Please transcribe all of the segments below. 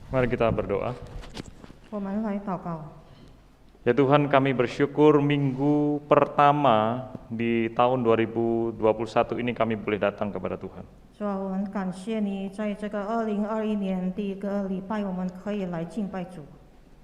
Mari kita berdoa. 我们来祷告。 Ya Tuhan, kami bersyukur minggu pertama di tahun 2021 ini kami boleh datang kepada Tuhan. 主啊，我们感谢你，在这个2021年第一个礼拜，我们可以来敬拜主。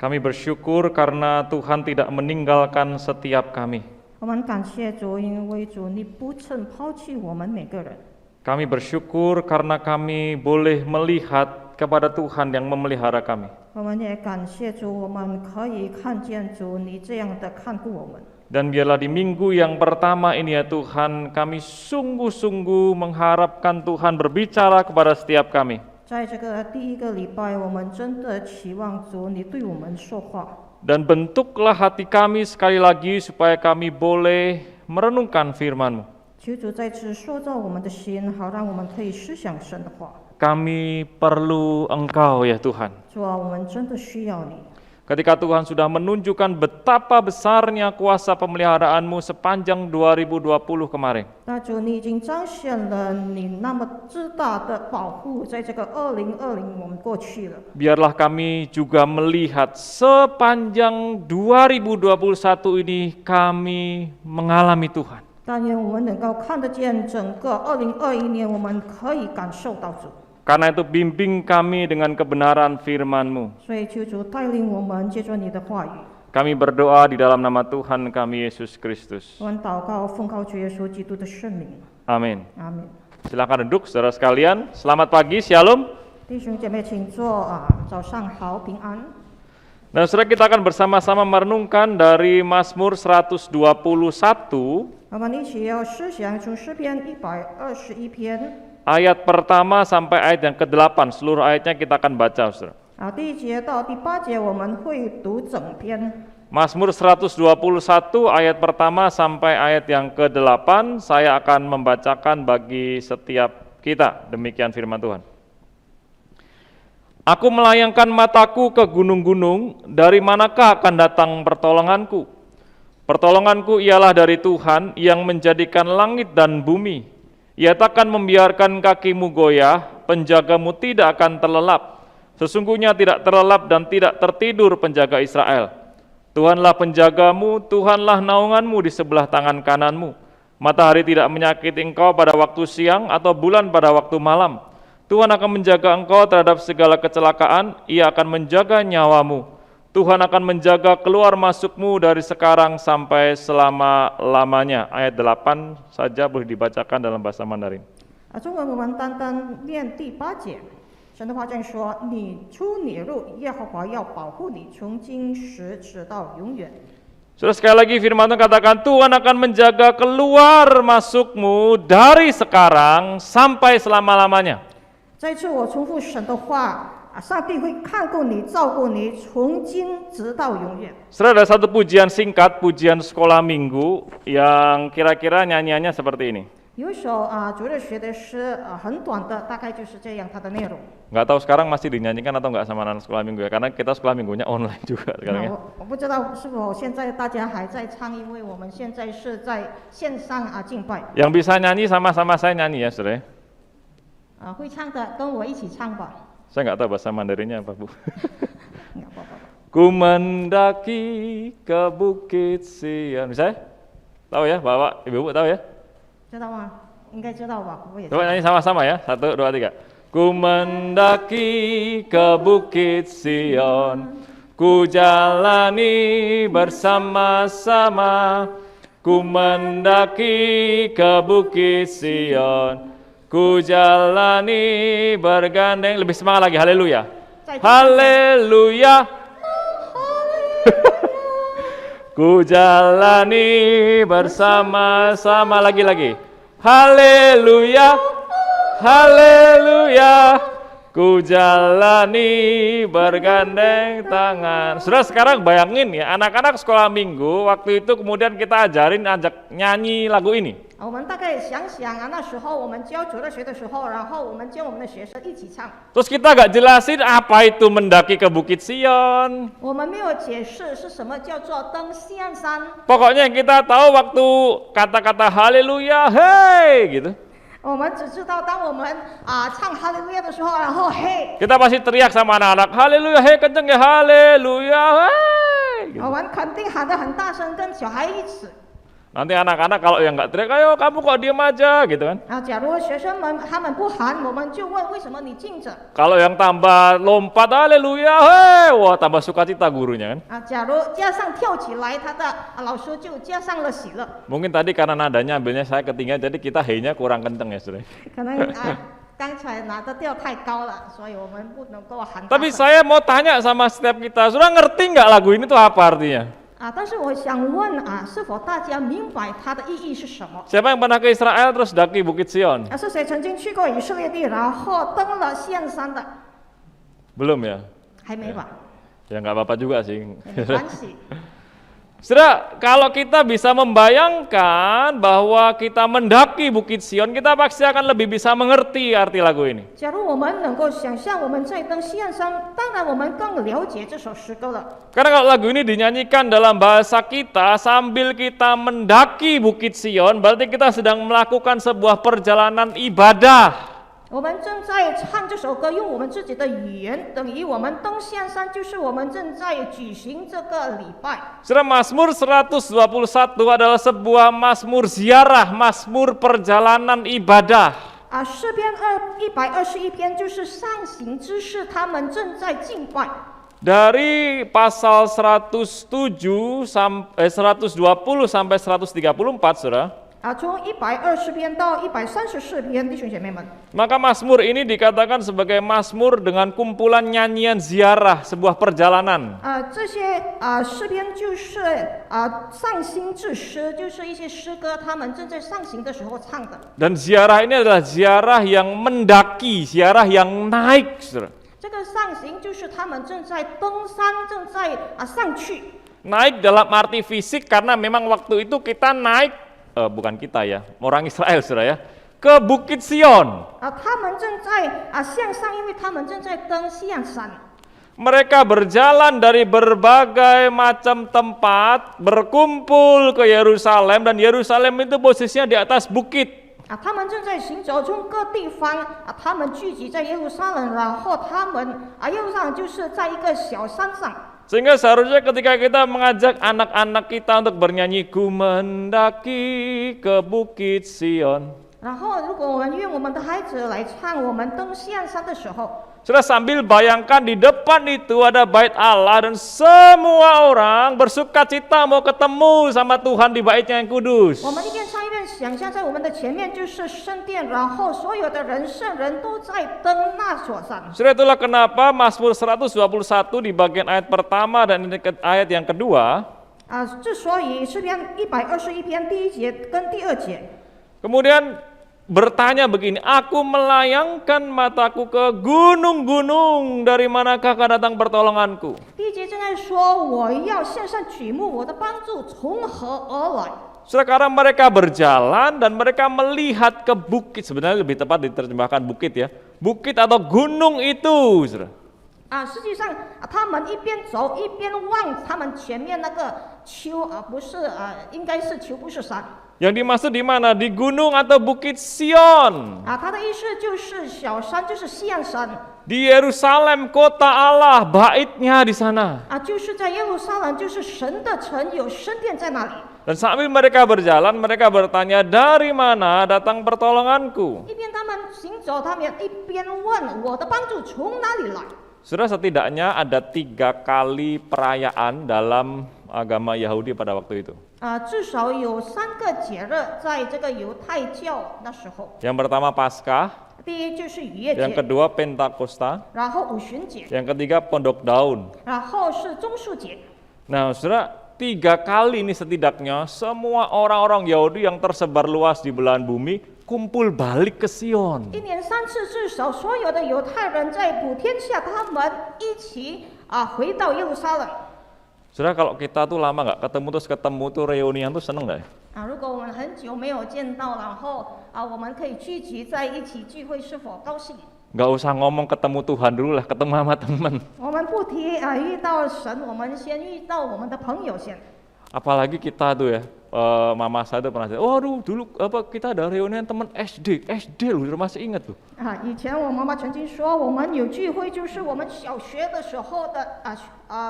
Kami bersyukur karena Tuhan tidak meninggalkan setiap kami. 我们感谢主，因为主你不曾抛弃我们每个人。 Kami bersyukur karena kami boleh melihat kepada Tuhan yang memelihara kami. 我们也感谢主，我们可以看见主你这样的看顾我们。 Dan biarlah di minggu yang pertama ini ya Tuhan, kami sungguh-sungguh mengharapkan Tuhan berbicara kepada setiap kami. 在这个第一个礼拜，我们真的期望主你对我们说话。 Dan bentuklah hati kami sekali lagi supaya kami boleh merenungkan firman-Mu. 求主再次塑造我们的心，好让我们可以思想神的话。 Kami perlu Engkau ya Tuhan. 主啊，我们真的需要你。 Ketika Tuhan sudah menunjukkan betapa besarnya kuasa pemeliharaanmu sepanjang 2020 kemarin. 那主，你已经彰显了你那么之大的保护，在这个2020我们过去了。 Biarlah kami juga melihat sepanjang 2021 ini kami mengalami Tuhan. 但愿我们能够看得见整个2021年，我们可以感受到主。 Karena itu bimbing kami dengan kebenaran firman-Mu. 所以求主带领我们，借着你的话语， Kami berdoa di dalam nama Tuhan kami Yesus Kristus. 我们祷告，奉靠主耶稣基督的圣名。 Amin. 阿门。 Silakan duduk saudara sekalian. Selamat pagi, Shalom. 弟兄姐妹，请坐啊，早上好，平安。 Nah, saudara, kita akan bersama-sama merenungkan dari Mazmur 121 我们一起要思想从诗篇121篇 ayat pertama sampai ayat yang ke-8. Seluruh ayatnya kita akan baca, saudara. 啊，第1节到第8节我们会读整篇。 Mazmur 121 ayat pertama sampai ayat yang ke-8 saya akan membacakan bagi setiap kita. Demikian firman Tuhan. Aku melayangkan mataku ke gunung-gunung, dari manakah akan datang pertolonganku? Pertolonganku ialah dari Tuhan yang menjadikan langit dan bumi. Ia takkan membiarkan kakimu goyah, penjagamu tidak akan terlelap. Sesungguhnya tidak terlelap dan tidak tertidur penjaga Israel. Tuhanlah penjagamu, Tuhanlah naunganmu di sebelah tangan kananmu. Matahari tidak menyakiti engkau pada waktu siang atau bulan pada waktu malam. Tuhan akan menjaga engkau terhadap segala kecelakaan, Ia akan menjaga nyawamu. Tuhan akan menjaga keluar masukmu dari sekarang sampai selama-lamanya. Ayat 8 saja boleh dibacakan dalam bahasa Mandarin. 中文我们单单念第8节，神的话这样说：你出你入，耶和华要保护你，从今时直到永远。 Saudara, sekali lagi firman Tuhan katakan, Tuhan akan menjaga keluar masukmu dari sekarang sampai selama-lamanya. 再次我重复神的话啊，上帝会看顾你、照顾你，从今直到永远。 Saudara, ada satu pujian singkat, pujian sekolah minggu yang kira-kira nyanyiannya seperti ini. 有一首啊主日学的诗啊，很短的，大概就是这样它的内容。 Nggak tahu sekarang masih dinyanyikan atau nggak sama anak sekolah minggu ya, karena kita sekolah minggunya online juga sekarang ya. 我不知道是否现在大家还在唱，因为我们现在是在线上啊敬拜。 Yang bisa nyanyi sama-sama saya nyanyi ya, saudara. 啊，会唱的跟我一起唱吧。 Saya nggak tahu bahasa Mandarinnya apa, Bu. enggak apa-apa. Ku mendaki ke bukit Sion. Bisa? Tahu ya, Bapak, Ibu tahu ya? 知道吗？应该知道吧？我也知道。 Coba nyanyi sama-sama ya. 1, 2, 3. Ku mendaki ke bukit Sion, ku jalani bersama-sama. Ku mendaki ke bukit Sion, ku jalani bergandeng. Lebih semangat lagi, haleluya. Haleluya. Ku jalani bersama-sama, lagi-lagi. Haleluya, haleluya. Ku jalani bergandeng tangan. Sudah, sekarang bayangin ya, anak-anak sekolah minggu waktu itu kemudian kita ajarin ajak nyanyi lagu ini. 我们大概想想啊，那时候我们教主日学的时候，然后我们教我们的学生一起唱。 Terus kita gak jelasin apa itu mendaki ke Bukit Sion. 我们没有解释是什么叫做登仙山。 Pokoknya yang kita tahu waktu kata-kata haleluya, hey gitu. 我们只知道当我们唱哈利路亚的时候，然后嘿， Kita pasti teriak sama anak-anak, haleluya, hei kenceng ya, haleluya, hei. 我们肯定喊得很大声，跟小孩一起。 Nanti anak-anak kalau yang nggak teriak, ayo kamu kok diem aja gitu kan. 假如学生们他们不喊，我们就问为什么你静着？ Kalau yang tambah lompat, haleluya, hei, wah tambah sukacita gurunya kan. 假如加上跳起来，他的老师就加上了喜乐。 Mungkin tadi karena nadanya ambilnya saya ketinggian, jadi kita hei-nya kurang kenceng ya saudara. 可能刚才拿的调太高了，所以我们不能够喊大 Tapi 声。 saya mau tanya sama setiap kita, saudara ngerti nggak lagu ini tuh apa artinya? 但是我想问是否大家明白它的意义是什么？ Siapa yang pernah ke Israel terus daki Bukit Sion? 是谁曾经去过以色列地，然后登了西岸山的？ Belum ya? 还没吧？ Ya nggak apa-apa juga sih. 没关系。 Saudara, kalau kita bisa membayangkan bahwa kita mendaki Bukit Sion, kita pasti akan lebih bisa mengerti arti lagu ini. 假如我们能够想象我们在登西岸山，当然我们更了解这首诗歌了。 Karena kalau lagu ini dinyanyikan dalam bahasa kita sambil kita mendaki Bukit Sion, berarti kita sedang melakukan sebuah perjalanan ibadah. 我们正在唱这首歌，用我们自己的语言，等于我们登西岸山，就是我们正在举行这个礼拜。 Saudara, Mazmur 121 adalah sebuah mazmur ziarah, mazmur perjalanan ibadah. 诗篇121篇就是上行之士，他们正在敬拜。 Dari pasal 120 sampai 134, saudara. 从120篇到134篇，弟兄姐妹们。 Maka mazmur ini dikatakan sebagai mazmur dengan kumpulan nyanyian ziarah, sebuah perjalanan. 这些诗篇就是上行之诗，就是一些诗歌，他们正在上行的时候唱的。 Dan ziarah ini adalah ziarah yang mendaki, ziarah yang naik, saudara. 这个上行就是他们正在登山，正在上去。 Naik dalam arti fisik karena memang waktu itu kita naik, bukan kita ya, orang Israel saudara ya, ke Bukit Sion. 他们正在向上，因为他们正在登西岸山。 Mereka berjalan dari berbagai macam tempat, berkumpul ke Yerusalem, dan Yerusalem itu posisinya di atas bukit. 他们正在行走，从各地方他们聚集在耶路撒冷，然后他们耶路撒冷就是在一个小山上。 Sehingga seharusnya ketika kita mengajak anak-anak kita untuk bernyanyi, ku mendaki ke Bukit Sion. 然后，如果我们约我们的孩子来唱我们登西岸山的时候， Sudah sambil bayangkan di depan itu ada bait Allah dan semua orang bersuka cita mau ketemu sama Tuhan di baitnya yang kudus. 我们一边唱一边想象，在我们的前面就是圣殿，然后所有的人圣人都在登那所山。 Sudah itulah kenapa Mazmur 121 di bagian ayat pertama dan ayat yang kedua 之所以诗篇121篇第1节跟第2节， kemudian bertanya begini, aku melayangkan mataku ke gunung-gunung, dari manakah akan datang pertolonganku? 第1节正在说，我要献上举目，我的帮助从何而来？ Sekarang mereka berjalan dan mereka melihat ke bukit, sebenarnya lebih tepat diterjemahkan bukit ya, bukit atau gunung itu. 实际上他们一边走一边望他们前面那个丘，不是应该是丘，不是山。 Yang dimaksud di mana? Di gunung atau bukit Sion. 他的意思就是小山，就是西岸山。 Di Yerusalem, kota Allah, baitnya di sana. 就是在耶路撒冷，就是神的城，有圣殿在那里。 Dan sambil mereka berjalan, mereka bertanya, dari mana datang pertolonganku? 一边他们行走，他们一边问我的帮助从哪里来。 Sudah setidaknya ada 3 kali perayaan dalam agama Yahudi pada waktu itu. 至少有3个节日在这个犹太教那时候。 Yang pertama Paskah, 第一就是逾越 yang 节， kedua Pentakosta, 然后五旬节， yang ketiga Pondok Daun. 然后是棕树节。 Nah, saudara, 3 kali ini setidaknya semua orang-orang Yahudi yang tersebar luas di belahan bumi kumpul balik ke Sion. 1年3次，至少所有的犹太人在普天下，他们一起回到耶路撒冷。 Saudara, kalau kita tuh lama nggak ketemu tuh reunian tuh seneng nggak ya? 如果我们很久没有见到，然后我们可以聚集在一起聚会，是否高兴？ Nggak usah ngomong ketemu Tuhan dulu lah, ketemu sama teman. 我们不提遇到神，我们先遇到我们的朋友先。 Apalagi kita tuh ya, mama saya itu pernah cerita, waduh dulu kita ada reunian teman SD loh, masih ingat tuh. 以前我妈妈曾经说，我们有聚会，就是我们小学的时候的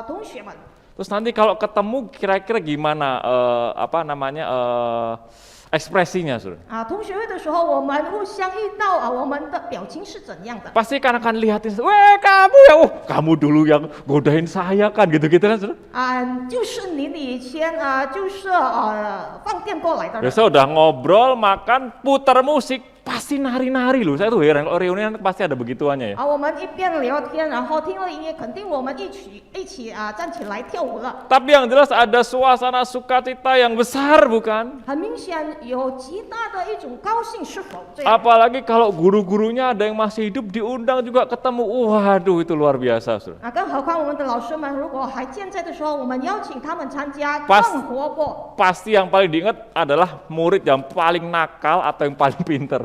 同学们。 Terus nanti kalau ketemu kira-kira gimana ekspresinya, Saudara? 同学会的时候，我们互相遇到我们的表情是怎样的？ Pasti kan akan lihatin, weh kamu ya, kamu dulu yang godain saya kan, gitu-gitu kan, Saudara? 就是你以前就是放电过来的人。 Biasa udah ngobrol, makan, putar musik, pasti nari-nari loh. Saya tuh heran kalau reunian pasti ada begituannya ya. 我们一边聊天，然后听了音乐，肯定我们一起站起来跳舞了。 Tapi yang jelas ada suasana sukacita yang besar, bukan? 很明显有极大的一种高兴，是否这样？ Apalagi kalau guru-gurunya ada yang masih hidup diundang juga ketemu, waduh itu luar biasa, Saudara. 更何况我们的老师们如果还健在的时候，我们邀请他们参加， Pas- 更活泼。 Pasti yang paling diingat adalah murid yang paling nakal atau yang paling pinter.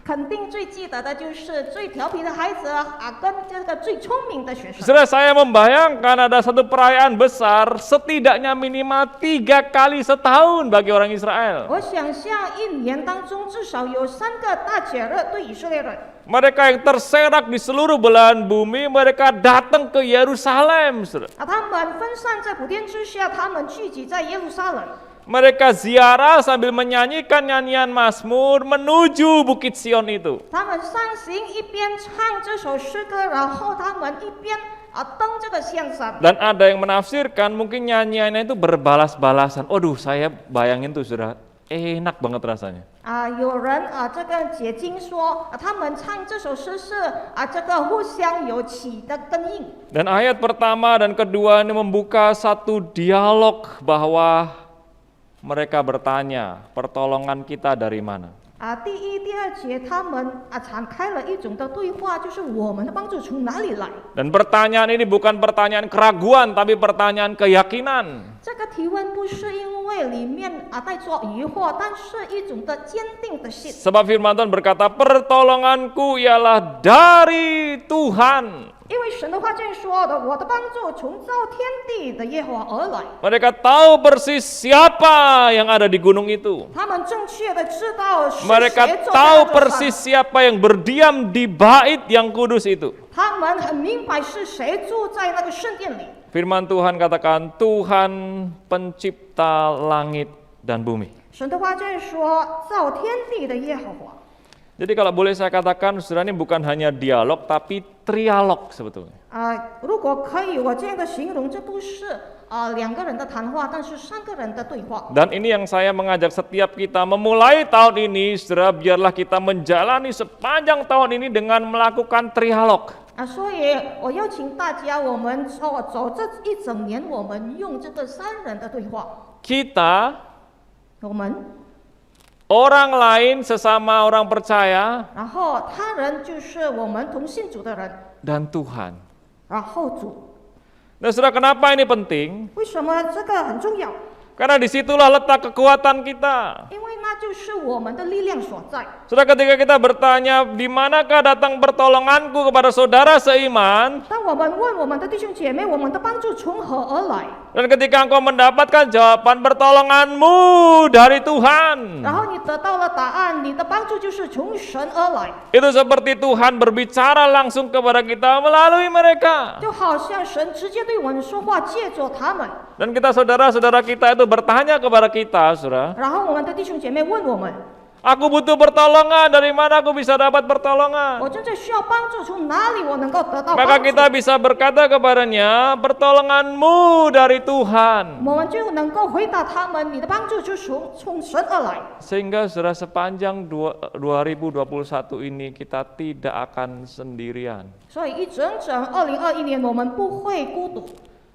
肯定最记得的就是最调皮的孩子跟这个最聪明的学生。 Saudara, saya membayangkan ada satu perayaan besar, setidaknya minimal 3 kali setahun bagi orang Israel. 我想象一年当中至少有3个大节日对以色列人。 Mereka yang terserak di seluruh belahan bumi, mereka datang ke Yerusalem, Saudara. 他们分散在普天之下，他们聚集在耶路撒冷。 Mereka ziarah sambil menyanyikan nyanyian Mazmur menuju Bukit Sion itu. 他们上行一边唱这首诗歌，然后他们一边登这个象山。 Dan ada yang menafsirkan mungkin nyanyiannya itu berbalas-balasan. Aduh, saya bayangin tuh, Saudara, enak banget rasanya. 有人这个解经说，他们唱这首诗是这个互相有起的根应。 Dan ayat pertama dan kedua ini membuka satu dialog bahwa mereka bertanya, pertolongan kita dari mana? 第一、第二节，他们敞开了一种的对话，就是我们的帮助从哪里来？ Dan pertanyaan ini bukan pertanyaan keraguan, tapi pertanyaan keyakinan. 这个提问不是因为里面带着疑惑，但是一种的坚定的信。 Sebab firman Tuhan berkata, pertolonganku ialah dari Tuhan. 因为神的话这样说的，我的帮助从造天地的耶和华而来。 Mereka tahu persis siapa yang ada di gunung itu. 他们正确的知道是谁 Mereka 坐在 tahu 那座 persis 山， siapa yang berdiam di bait yang kudus itu. 他们很明白是谁住在那个圣殿里。 Firman Tuhan katakan, Tuhan pencipta langit dan bumi. 神的话这样说，造天地的耶和华。 Jadi kalau boleh saya katakan, saudara, ini bukan hanya dialog, tapi trialog sebetulnya. 如果可以，我这样的形容，这不是2个人的谈话，但是3个人的对话。 Dan ini yang saya mengajak setiap kita memulai tahun ini, saudara, biarlah kita menjalani sepanjang tahun ini dengan melakukan trialog. 所以我邀请大家，我们走这一整年，我们用这个3人的对话。 Kita, 我们， orang lain sesama orang percaya, 然后他人就是我们同信主的人， dan Tuhan. 然后主。 Nah, saudara, kenapa ini penting? 为什么这个很重要？ Karena disitulah letak kekuatan kita. 因为那就是我们的力量所在。 Saudara, ketika kita bertanya, di manakah datang pertolonganku kepada saudara seiman? 当我们问我们的弟兄姐妹，我们的帮助从何而来？ Dan ketika engkau mendapatkan jawaban pertolonganmu dari Tuhan, 然后你得到了答案，你的帮助就是从神而来， itu seperti Tuhan berbicara langsung kepada kita melalui mereka. 就好像神直接对我们说话，借着他们。 Dan kita saudara-saudara kita itu bertanya kepada kita, saudara, 然后我们的弟兄姐妹问我们， aku butuh pertolongan, dari mana aku bisa dapat pertolongan? 我真正需要帮助，从哪里我能够得到 Maka 帮助？ kita bisa berkata kepadanya, pertolonganmu dari Tuhan. 我们就能够回答他们，你的帮助就是从神而来。 Sehingga saudara, sepanjang 2021 ini kita tidak akan sendirian. 所以一整2021年，我们不会孤独。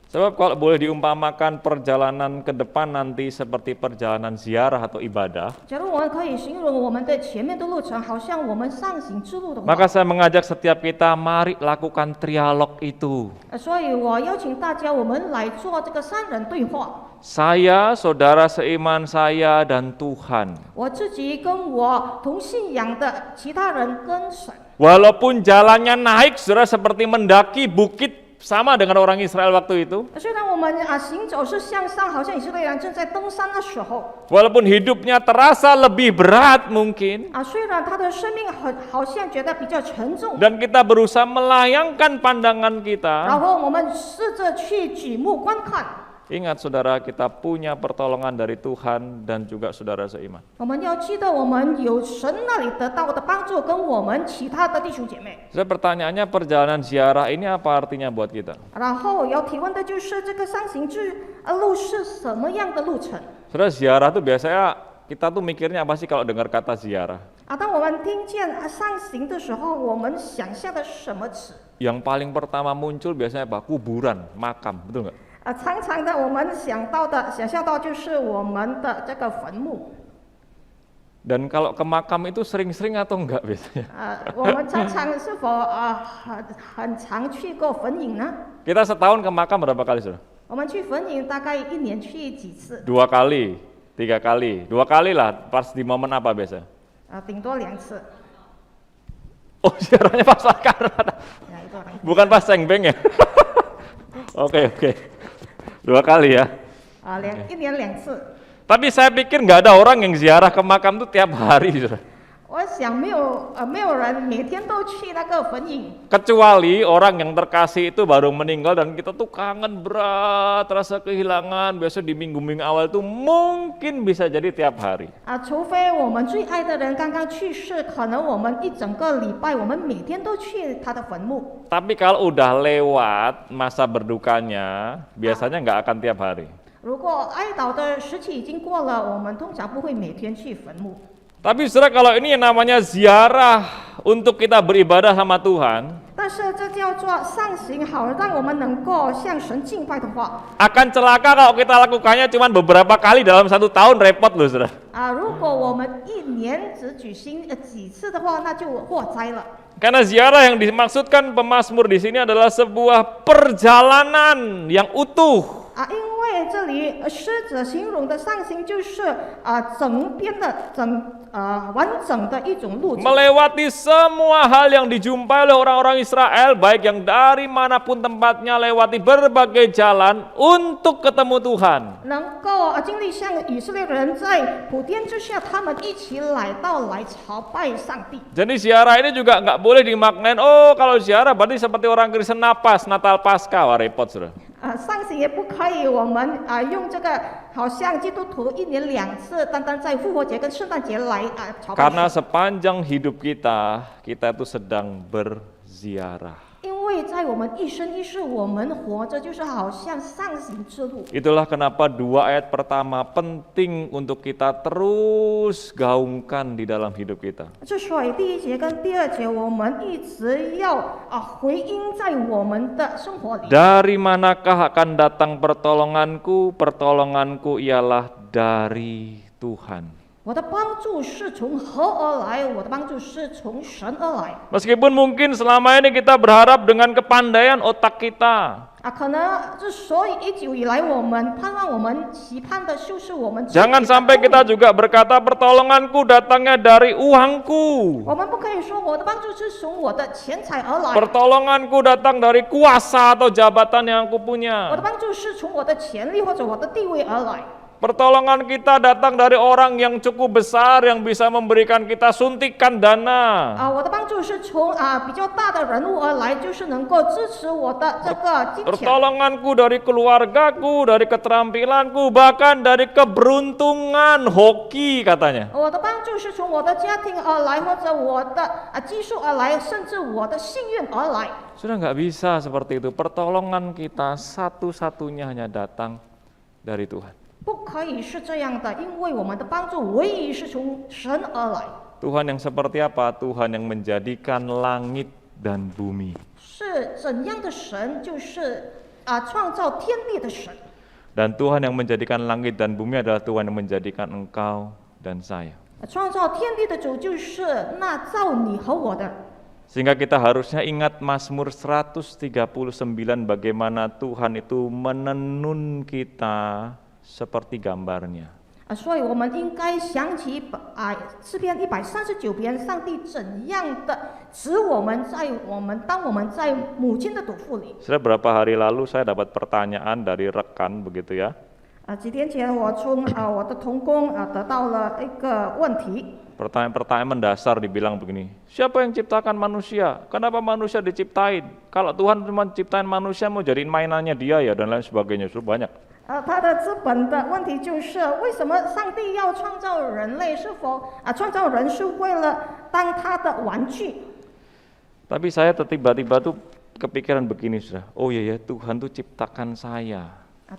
Sebab kalau boleh diumpamakan perjalanan ke depan nanti seperti perjalanan ziarah atau ibadah, 假如我们可以形容我们的前面的路程，好像我们上行之路的话， maka saya mengajak setiap kita, mari lakukan trialog itu. 所以我邀请大家，我们来做这个3人对话。 Saya, saudara seiman saya, dan Tuhan. 我自己跟我同信仰的其他人跟神， Walaupun jalannya naik, saudara, seperti mendaki bukit sama dengan orang Israel waktu itu. 虽然我们行走是向上，好像以色列人正在登山的时候 Walaupun hidupnya terasa lebih berat mungkin. 虽然他的生命好像觉得比较沉重， Dan kita berusaha melayangkan pandangan 然 kita. 后我们试着去举目观看。 Ingat saudara, kita punya pertolongan dari Tuhan dan juga saudara seiman. 我们要记得，我们有神那里得到的帮助，跟我们其他的弟兄姐妹。 Saya pertanyaannya perjalanan ziarah ini apa artinya buat kita? 然后要提问的就是这个上行之路是什么样的路程？ Saudara, ziarah tuh biasanya kita tuh mikirnya apa sih kalau dengar kata ziarah? 当我们听见上行的时候，我们想象的是什么词？ Yang paling pertama muncul biasanya apa? Kuburan, makam, betul nggak? 常常的我们想象到就是我们的这个坟墓。 Dan kalau ke makam itu sering-sering atau enggak biasanya? 我们常常是否很常去过坟茔呢？ Kita setahun ke makam berapa kali saudara? 我们去坟茔大概1年去几次？ 2 kali, 3 kali, 2 kali lah. Pas di momen apa biasa? 顶多2次。 Oh, ziarahnya pas Karna. 一个人 Bukan pas Sengbeng ya? Oke. 2 kali ya. 1年2次。 Tapi saya pikir nggak ada orang yang ziarah ke makam tuh tiap hari, saudara. 我想没有人每天都去那个坟茔。 Kecuali orang yang terkasih itu baru meninggal dan kita tuh kangen berat, rasa kehilangan. Biasa di minggu-minggu awal tuh mungkin bisa jadi tiap hari. 除非我们最爱的人刚刚去世，可能我们一整个礼拜，我们每天都去他的坟墓。 Tapi kalau udah lewat masa berdukanya, biasanya nggak akan tiap hari. 如果哀悼的时期已经过了，我们通常不会每天去坟墓。 Tapi saudara, kalau ini yang namanya ziarah untuk kita beribadah sama Tuhan, 但是这叫做上行，好让我们能够向神敬拜的话， akan celaka kalau kita lakukannya cuma beberapa kali dalam 1 tahun, repot loh saudara. 如果我们1年只举行几次的话，那就祸灾了。 Karena ziarah yang dimaksudkan pemazmur di sini adalah sebuah perjalanan yang utuh. 因为这里诗者形容的上行就是整边的完整的一种路程。 Melewati semua hal yang dijumpai oleh orang-orang Israel, baik yang dari manapun tempatnya, lewati berbagai jalan untuk ketemu Tuhan. 能够经历像以色列人在普天之下，他们一起来朝拜上帝。 Jadi ziarah ini juga nggak boleh dimaknain, oh kalau ziarah berarti seperti orang Kristen napas, Natal Paskah, wah repot saudara. 上行也不可以，我们用这个好像基督徒1年2次，单单在复活节跟圣诞节来朝拜。 Karena sepanjang hidup kita itu sedang berziarah. 因为在我们一生一世，我们活着就是好像上行之路。 Itulah kenapa 2 ayat pertama penting untuk kita terus gaungkan di dalam hidup kita. 之所以第1节跟第2节，我们一直要回应在我们的生活里。 Dari manakah akan datang pertolonganku? Pertolonganku ialah dari Tuhan. 我的帮助是从何而来？我的帮助是从神而来。 Meskipun mungkin selama ini kita berharap dengan kepandaian otak kita. 可能之所以一直以来我们盼望、我们期盼的就是我们。 Jangan sampai kita juga berkata pertolonganku datangnya dari uangku. 我们不可以说我的帮助是从我的钱财而来。 Pertolonganku datang dari kuasa atau jabatan yang aku 我的 punya. 帮助是从我的权利或者我的地位而来。 Pertolongan kita datang dari orang yang cukup besar yang bisa memberikan kita suntikan dana. 我的帮助是从比较大的人物而来，就是能够支持我的这个金钱。 Pertolonganku dari keluargaku, dari keterampilanku, bahkan dari keberuntungan, hoki katanya. 我的帮助是从我的家庭而来，或者我的技术而来，甚至我的幸运而来。 Sudah nggak bisa seperti itu. Pertolongan kita satu-satunya hanya datang dari Tuhan. 不可以是这样的，因为我们的帮助唯一是从神而来。 Tuhan yang seperti apa? Tuhan yang menjadikan langit dan bumi. 是怎样的神？就是创造天地的神。 Dan Tuhan yang menjadikan langit dan bumi adalah Tuhan yang menjadikan engkau dan saya. 创造天地的主就是那造你和我的。 Sehingga kita harusnya ingat Mazmur 139 bagaimana Tuhan itu menenun kita seperti gambarnya. 所以我们应该想起诗篇139篇，上帝怎样的指我们当我们在母亲的肚腹里。Sudah berapa hari lalu saya dapat pertanyaan dari rekan begitu ya. 几天前我从我的同工得到了一个问题。Pertanyaan mendasar dibilang begini, siapa yang ciptakan manusia? Kenapa manusia diciptain? Kalau Tuhan cuma ciptain manusia mau jadiin mainannya dia ya dan lain sebagainya, sudah banyak. 他的资本的问题就是为什么上帝要创造人类？是否创造人是为了当他的玩具？ Tapi saya tiba-tiba tuh kepikiran begini sudah. Oh iya ya, Tuhan tuh ciptakan saya.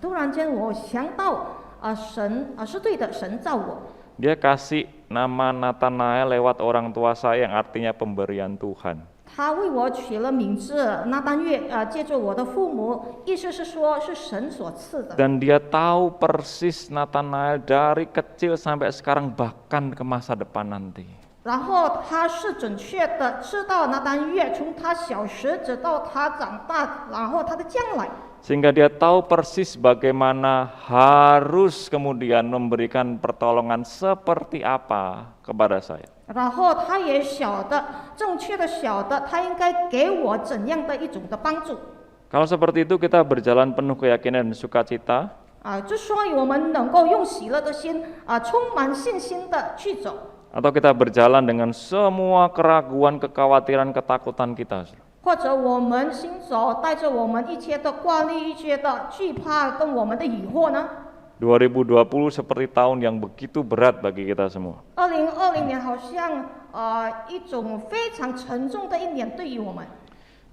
突然间我想到神是对的，神造我。 Dia kasih nama Nathanael lewat orang tua saya yang artinya pemberian Tuhan. 他为我取了名字拿单月，借助我的父母，意思是说是神所赐的。 Dan dia tahu persis Nathanael dari kecil sampai sekarang bahkan ke masa depan nanti. 然后他是准确的知道拿单月从他小时直到他长大，然后他的将来。 Sehingga dia tahu persis bagaimana harus kemudian memberikan pertolongan seperti apa kepada saya. 然后他也正确的晓得他应该给我怎样的一种的帮助。 Kalau seperti itu kita berjalan penuh keyakinan dan sukacita. 之所以我们能够用喜乐的心充满信心的去走。 Atau kita berjalan dengan semua keraguan, kekhawatiran, ketakutan kita. 或者我们行走带着我们一切的挂虑、一切的惧怕跟我们的疑惑呢？ 2020 seperti tahun yang begitu berat bagi kita semua. 2020年好像一种非常沉重的一年对于我们。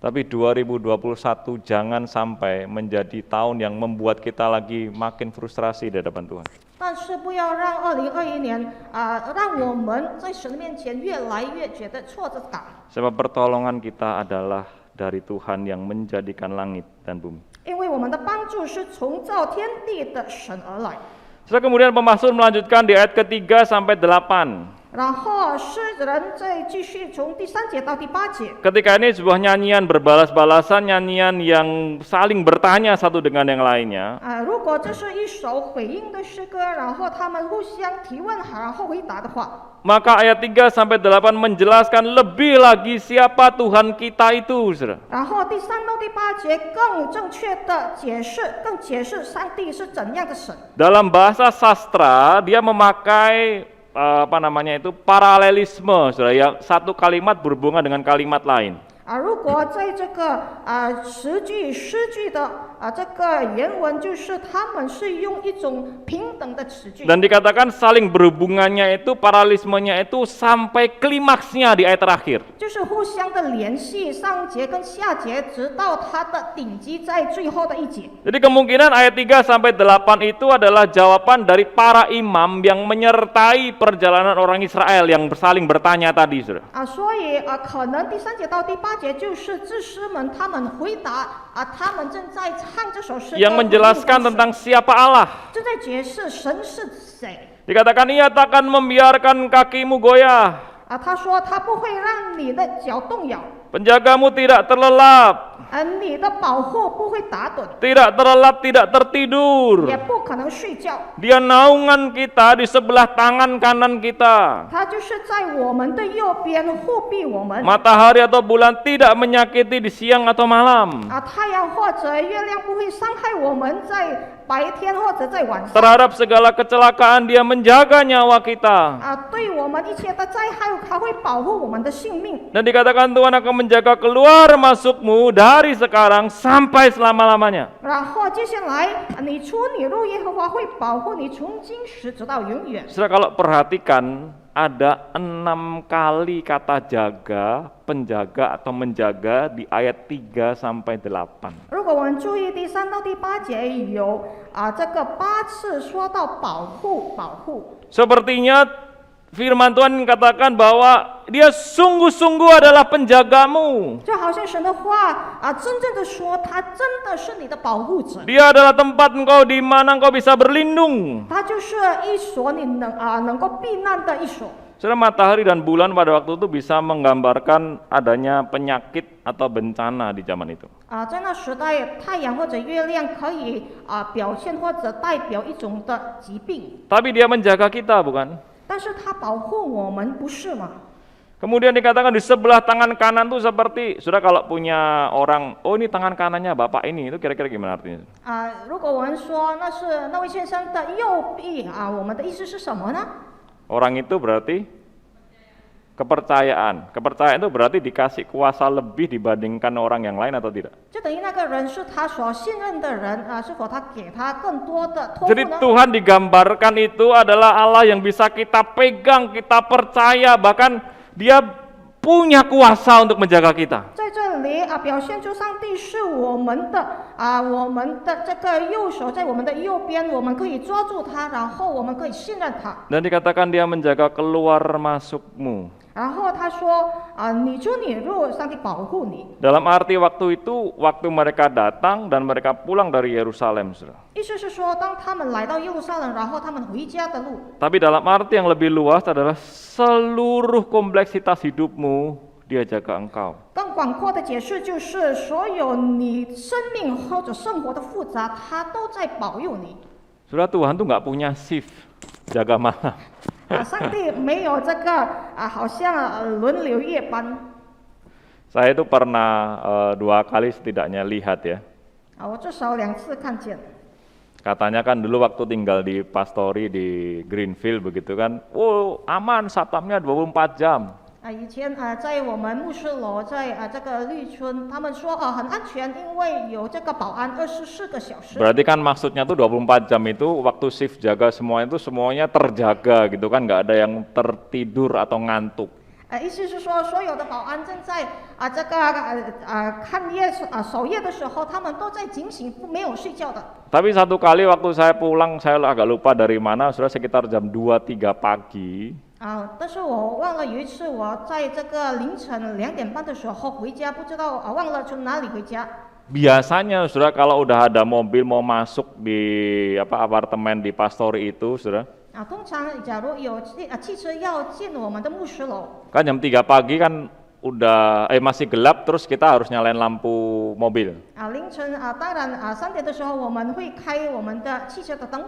Tapi 2021 jangan sampai menjadi tahun yang membuat kita lagi makin frustrasi di hadapan Tuhan. 但是不要让2021年让我们在神面前越来越觉得挫折感。 Sebab pertolongan kita adalah dari Tuhan yang menjadikan langit dan bumi. 因为我们的帮助是从造天地的神而来。 Setelah kemudian pemazmur melanjutkan di ayat ke-3 sampai 8. 然后诗人再继续从第3节到第8节。 Ketika ini sebuah nyanyian berbalas-balasan, nyanyian yang saling bertanya satu dengan yang lainnya. 如果这是一首回应的诗歌，然后他们互相提问，然后回答的话。 Maka ayat 3 sampai 8 menjelaskan lebih lagi siapa Tuhan kita itu, Saudara. 然后第3到第8节更正确的解释上帝是怎样的神。 Dalam bahasa sastra dia memakai paralelisme, Saudara, ya, satu kalimat berhubungan dengan kalimat lain. 如果在这个诗句的这个原文，就是他们是用一种平等的词句。 Dan dikatakan saling berhubungannya itu, paralelismenya itu sampai klimaksnya di ayat terakhir. 就是互相的联系，上节跟下节，直到它的顶级在最后的一节。 Jadi kemungkinan ayat 3 sampai 8 itu adalah jawaban dari para imam yang menyertai perjalanan orang Israel yang saling bertanya tadi, Saudara. 所以可能第3节到第8节就是祭司们他们回答他们正在唱这首诗歌， yang menjelaskan tentang siapa Allah. 正在解释神是谁。 Dikatakan ia takkan membiarkan kakimu goyah. 他说他不会让你的脚动摇， Penjagamu tidak terlelap. 你的保护不会打盹， Tidak terlelap, tidak tertidur. 也不可能睡觉。 Dia naungan kita di sebelah tangan kanan kita. 他就是在我们的右边护庇我们。 Matahari atau bulan tidak menyakiti di siang atau malam. 太阳或者月亮不会伤害我们在白天或者在晚上。 Terhadap segala kecelakaan dia menjaga nyawa kita. 对我们一切的灾害，他会保护我们的性命。 Dan dikatakan Tuhan akan menjaga keluar masukmu dari sekarang sampai selama-lamanya. 然后接下来你出你入，耶和华会保护你从今时直到永远。 Saudara, kalau perhatikan ada 6 kali kata jaga, penjaga atau menjaga di ayat 3 sampai 8. 如果我们注意第3到第8节有这个8次说到保护。 Sepertinya firman Tuhan katakan bahwa dia sungguh-sungguh adalah penjagamu. 就好像神的话真正的说，他真的是你的保护者。 Dia adalah tempat engkau di mana engkau bisa berlindung. 他就是一所你能够避难的一所。Saudara, matahari dan bulan pada waktu itu bisa menggambarkan adanya penyakit atau bencana di zaman itu. 在那时代，太阳或者月亮可以表现或者代表一种的疾病， Tapi dia menjaga kita, bukan? 但是它保护我们，不是吗？ Kemudian dikatakan di sebelah tangan kanan itu seperti, sudah kalau punya orang, oh ini tangan kanannya bapak ini, itu kira-kira gimana artinya? 如果我们说那是那位先生的右臂我们的意思是什么呢？ Orang itu berarti kepercayaan. Kepercayaan itu berarti dikasih kuasa lebih dibandingkan orang yang lain atau tidak? 就等于那个人是他所信任的人是否他给他更多的托付 Jadi 呢？ Tuhan digambarkan itu adalah Allah yang bisa kita pegang, kita percaya, bahkan Dia punya kuasa untuk menjaga kita. 在这里表现出上帝是我们的这个右手在我们的右边，我们可以抓住他，然后我们可以信任他。 Dan dikatakan Dia menjaga keluar masukmu. 然后他说你出你入，上帝保护你。 Dalam arti waktu itu, waktu mereka datang dan mereka pulang dari Yerusalem, saudara. 意思是说，当他们来到耶路撒冷，然后他们回家的路。 Tapi dalam arti yang lebih luas adalah seluruh kompleksitas hidupmu Dia jaga engkau. 更广阔的解释就是，所有你生命或者生活的复杂，他都在保佑你。 Saudara, Tuhan tuh nggak punya shift jaga malam. 上帝没有这个好像轮流夜班。 Saya itu pernah 2 kali setidaknya lihat ya. 我至少2次看见。 Katanya kan dulu waktu tinggal di Pastori di Greenfield begitu kan, oh aman satpamnya 24 jam. 以前在我们牧师楼，在这个绿村，他们说很安全，因为有这个保安24个小时。 Berarti kan maksudnya tuh 24 jam itu waktu shift jaga semuanya itu semuanya terjaga gitu kan, nggak ada yang tertidur atau ngantuk. 意思是说，所有的保安正在这个看夜守夜的时候，他们都在警醒，没有睡觉的。 Tapi satu kali waktu saya pulang, saya agak lupa dari mana, sudah sekitar jam 2-3 pagi. 但是我忘了有一次我在这个凌晨2点半的时候回家，不知道忘了从哪里回家。 Biasanya saudara kalau udah ada mobil mau masuk di apartemen di Pastori itu, saudara. 通常假如有汽车要进我们的牧师楼， Kan jam 3 pagi kan udah masih gelap, terus kita harus nyalain lampu mobil. 凌晨当然3点的时候我们会开我们的汽车的灯。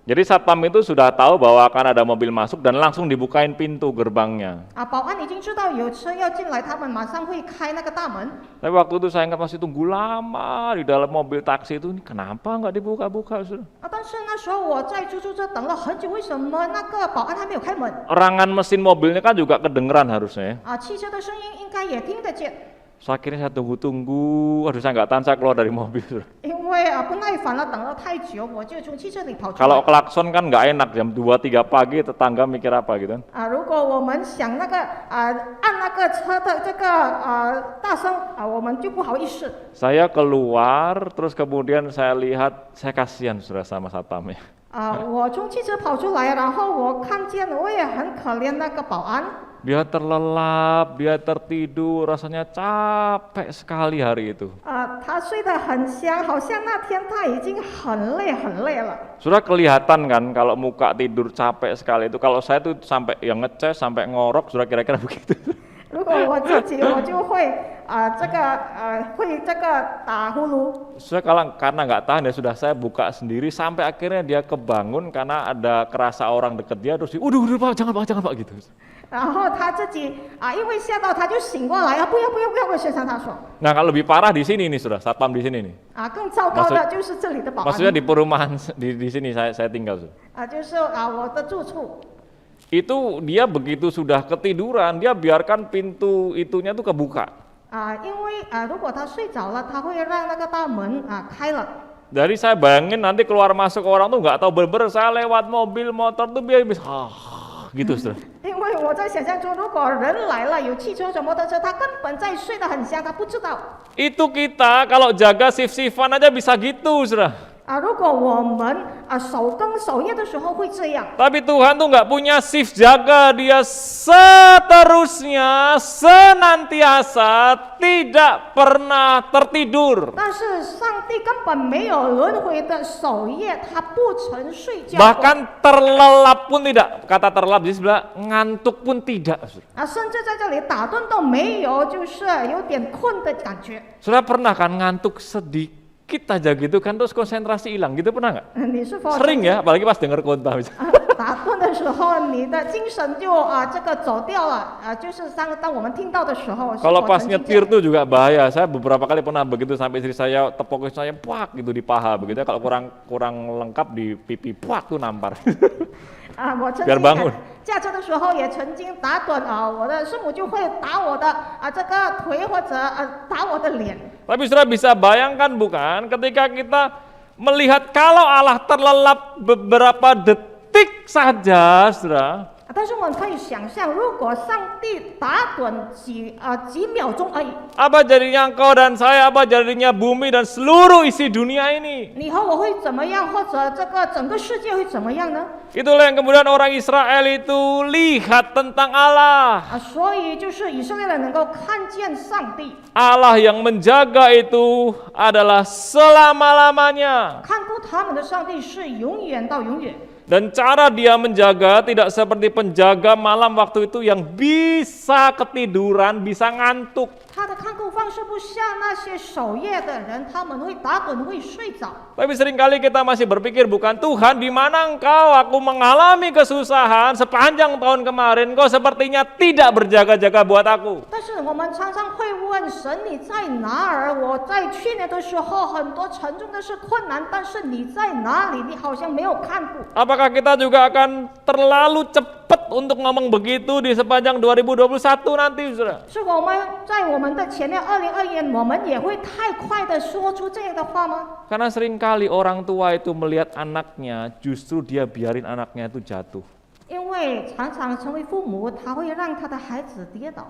Jadi satpam itu sudah tahu bahwa akan ada mobil masuk dan langsung dibukain pintu gerbangnya. 保安已经知道有车要进来，他们马上会开那个大门。 Tapi waktu itu saya ingat masih tunggu lama di dalam mobil taksi itu, ini kenapa nggak dibuka-buka? Saudara? 但是那时候我在出租车等了很久，为什么那个保安还没有开门？ Erangan mesin mobilnya kan juga kedengeran harusnya. 汽车的声音应该也听得见。 So, akhirnya saya tunggu-tunggu, aduh saya nggak tahan, saya keluar dari mobil. Saudara. 因为不耐烦了，等了太久，我就从汽车里跑出来。 Kalau klakson kan nggak enak, jam 2-3 pagi tetangga mikir apa gitu kan. 如果我们想那个按那个车的这个大声我们就不好意思。 Saya keluar, terus kemudian saya lihat, saya kasihan saudara sama satpamnya. 我从汽车跑出来，然后我看见我也很可怜那个保安。 Dia terlelap, dia tertidur, rasanya capek sekali hari itu. 他睡得很香，好像那天他已经很累了。 Sudah kelihatan kan kalau muka tidur capek sekali itu. Kalau saya tuh sampai yang ngeces, sampai ngorok, sudah kira-kira begitu. 如果我自己，我就会会这个打呼噜。 Saya karena nggak tahan ya sudah saya buka sendiri sampai akhirnya dia kebangun karena ada kerasa orang deket dia terus, udah pak jangan pak gitu. 然后他自己因为吓到他就醒过来不要，我先向他说。 Nah kalau lebih parah di sini nih sudah satpam di sini nih. 更糟糕的就是这里的保安。 Maksudnya di perumahan di sini saya tinggal. 就是我的住处。 Itu dia begitu sudah ketiduran, dia biarkan pintu itunya tuh kebuka. 因为如果他睡着了，他会让那个大门开了。 Dari saya bayangin nanti keluar masuk orang tuh nggak tahu bener-bener saya lewat mobil motor tuh biar bisa gitu sudah. 因为我在想象中，如果人来了，有汽车、摩托车，他根本在睡得很香，他不知道。 Itu kita kalau jaga shift-shiftan aja bisa gitu sudah. 如果我们守更守夜的时候会这样， Tapi Tuhan tuh nggak punya shift jaga, dia seterusnya, senantiasa, tidak pernah tertidur. 但是上帝根本没有轮回的守夜，他不曾睡觉过， Bahkan terlelap pun tidak. Kata terlelap di sebelah, ngantuk pun tidak. 甚至在这里打盹都没有，就是有点困的感觉。 Sudah pernah kan ngantuk sedikit aja gitu kan, terus konsentrasi hilang gitu, pernah nggak? 你是否 Sering ya, apalagi pas denger khotbah. 打盹的时候，你的精神就这个走掉了就是当我们听到的时候， Kalau 是否 pas 曾经这 nyetir 样 tuh juga bahaya. Saya beberapa kali pernah begitu sampai istri saya tepok saya puak gitu di paha begitu. Kalau kurang lengkap di pipi puak tuh nampar. 我曾 biar 经 bangun. 驾车的时候也曾经打盹我的师母就会打我的这个腿或者打我的脸。 Tapi saudara bisa bayangkan bukan, ketika kita melihat kalau Allah terlelap beberapa detik saja, saudara. 但是我们可以想象，如果上帝打盹几秒钟而已， Apa jadinya engkau dan saya, apa jadinya bumi dan seluruh isi dunia ini? 你和我会怎么样，或者这个整个世界会怎么样呢？ Itulah yang kemudian orang Israel itu lihat tentang Allah. 所以就是以色列人能够看见上帝， Allah yang menjaga itu adalah selama-lamanya. 看顾他们的上帝是永远到永远。 Dan cara dia menjaga tidak seperti penjaga malam waktu itu yang bisa ketiduran, bisa ngantuk. 他的看顾方式不像那些守夜的人，他们会打盹会睡着。 Tapi seringkali kita masih berpikir, bukan Tuhan, di mana engkau? Aku mengalami kesusahan sepanjang tahun kemarin, kau sepertinya tidak berjaga-jaga buat aku. 但是我们常常会问神你在哪儿？我在去年的时候很多沉重的是困难，但是你在哪里？你好像没有看顾。 Apakah kita juga akan terlalu cepat untuk ngomong begitu di sepanjang 2021 nanti, saudara? 是否我们在我们的前面2022年，我们也会太快的说出这样的话吗？ Karena seringkali orang tua itu melihat anaknya, justru dia biarin anaknya itu jatuh. 因为常常成为父母，他会让他的孩子跌倒，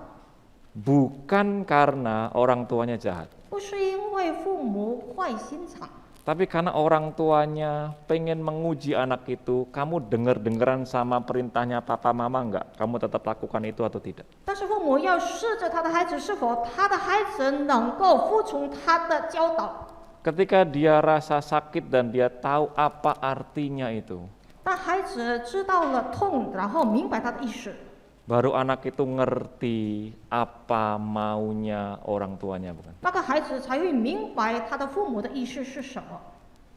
Bukan karena orang tuanya jahat, 不是因为父母坏心肠， tapi karena orang tuanya pengen menguji anak itu, kamu denger-dengeran sama perintahnya papa mama enggak? Kamu tetap lakukan itu atau tidak? 但是父母要试着他的孩子是否他的孩子能够服从他的教导。 Ketika dia rasa sakit dan dia tahu apa artinya itu, 当孩子知道了痛，然后明白他的意识， baru anak itu ngerti apa maunya orang tuanya, bukan? 那个孩子才会明白他的父母的意识是什么。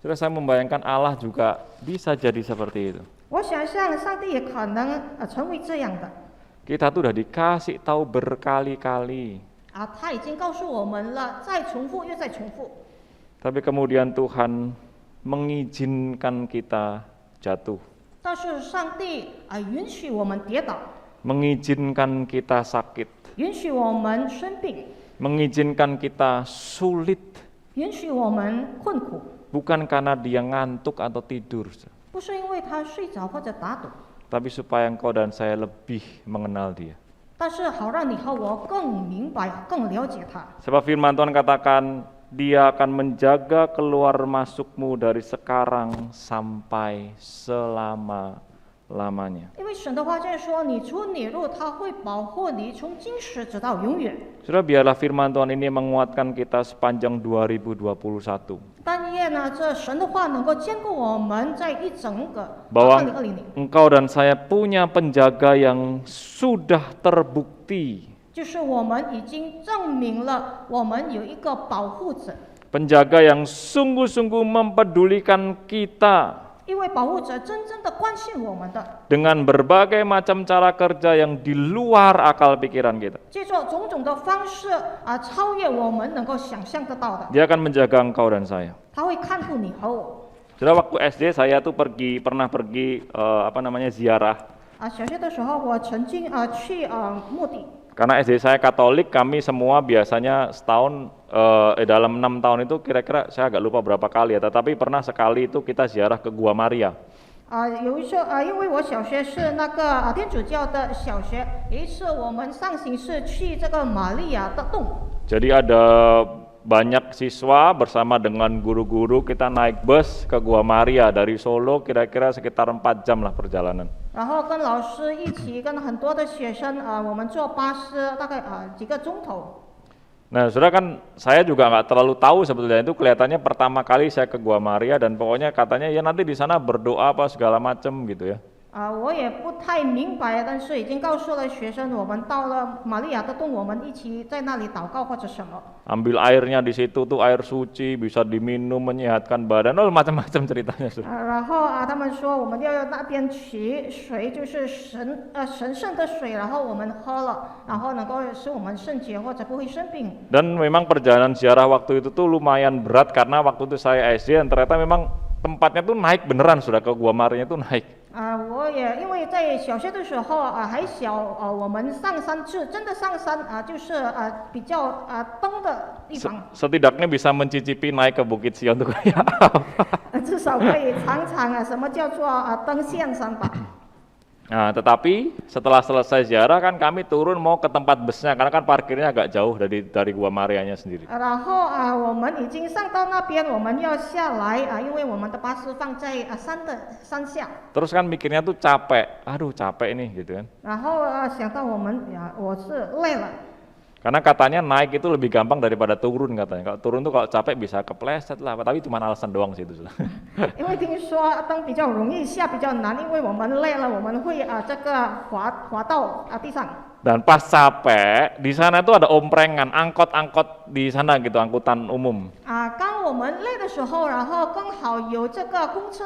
Terus saya membayangkan Allah juga bisa jadi seperti itu. 我想象上帝也可能成为这样的 Kita tuh udah dikasih tahu berkali-kali, 他已经告诉我们了，再重复又再重复。 tapi kemudian Tuhan mengizinkan kita jatuh, 但是上帝允许我们跌倒， mengizinkan kita sakit, 允许我们生病， mengizinkan kita sulit, 允许我们困苦， bukan karena dia ngantuk atau tidur, 不是因为他睡着或者打盹， tapi supaya engkau dan saya lebih mengenal dia. 但是好让你和我更明白、更了解他。 Sebab firman Tuhan katakan, dia akan menjaga keluar masukmu dari sekarang sampai selama-lamanya. 因为神的话这样说，你出你入，他会保护你，从今时直到永远。 Saudara, biarlah firman Tuhan ini menguatkan kita sepanjang 2021. 但愿呢，这神的话能够兼顾我们在一整个Bahwa 2020年， engkau dan saya punya penjaga yang sudah terbukti. 就是我们已经证明了我们有一个保护者， Penjaga yang sungguh-sungguh mempedulikan kita 因为保护者真正的关心我们的， dengan berbagai macam cara kerja yang di luar akal pikiran kita. 借助种种的方式超越我们能够想象得到的， Dia akan menjaga engkau dan saya. 他会看顾你和我。 Saudara, waktu SD saya tuh pernah pergi ziarah. 小学的时候，我曾经去墓地。 Karena SD saya Katolik, kami semua biasanya setahun dalam 6 tahun itu kira-kira saya agak lupa berapa kali ya, tetapi pernah sekali itu kita ziarah ke Gua Maria. 有一次因为我小学是那个天主教的小学，有一次我们上行是去这个玛利亚的洞。 Jadi ada banyak siswa bersama dengan guru-guru kita naik bus ke Gua Maria dari Solo, kira-kira sekitar 4 jam lah perjalanan. 然后跟老师一起，跟很多的学生我们坐巴士大概几个钟头。 Nah, saudara kan saya juga nggak terlalu tahu sebetulnya itu kelihatannya pertama kali saya ke Gua Maria dan pokoknya katanya ya nanti di sana berdoa apa segala macem gitu ya. 我也不太明白，但是已经告诉了学生，我们到了玛利亚的洞，我们一起在那里祷告或者什么。 Ambil airnya di situ tuh air suci bisa diminum menyehatkan badan, oh macam-macam ceritanya saudara. 然后他们说我们要用那边取水，就是神圣的水，然后我们喝了，然后能够使我们圣洁或者不会生病。 Dan memang perjalanan ziarah waktu itu tuh lumayan berat karena waktu itu saya SD dan ternyata memang tempatnya tuh naik beneran sudah ke Gua Maria tuh naik. 我也因为在小学的时候还小我们上山是真的上山就是比较登的地方。 Setidaknya bisa mencicipi naik ke Bukit Sion tuh kayak apa. 至少可以尝尝什么叫做登象山吧。 Nah, tetapi setelah selesai ziarah kan kami turun mau ke tempat busnya karena kan parkirnya agak jauh dari Gua Marianya sendiri. 然后我们已经上到那边，我们要下来因为我们的巴士放在山下。 Terus kan mikirnya tuh capek, aduh capek nih gitu kan. 然后想到我是累了。 Karena katanya naik itu lebih gampang daripada turun katanya. Kalau turun tuh kalau capek bisa kepleset lah, tapi cuma alasan doang sih itu. 因为听说登比较容易，下比较难，因为我们累了，我们会这个滑到地上。 Dan pas capek, di sana tuh ada omprengan, angkot-angkot di sana gitu, angkutan umum. 当我们累的时候，然后刚好有这个公车。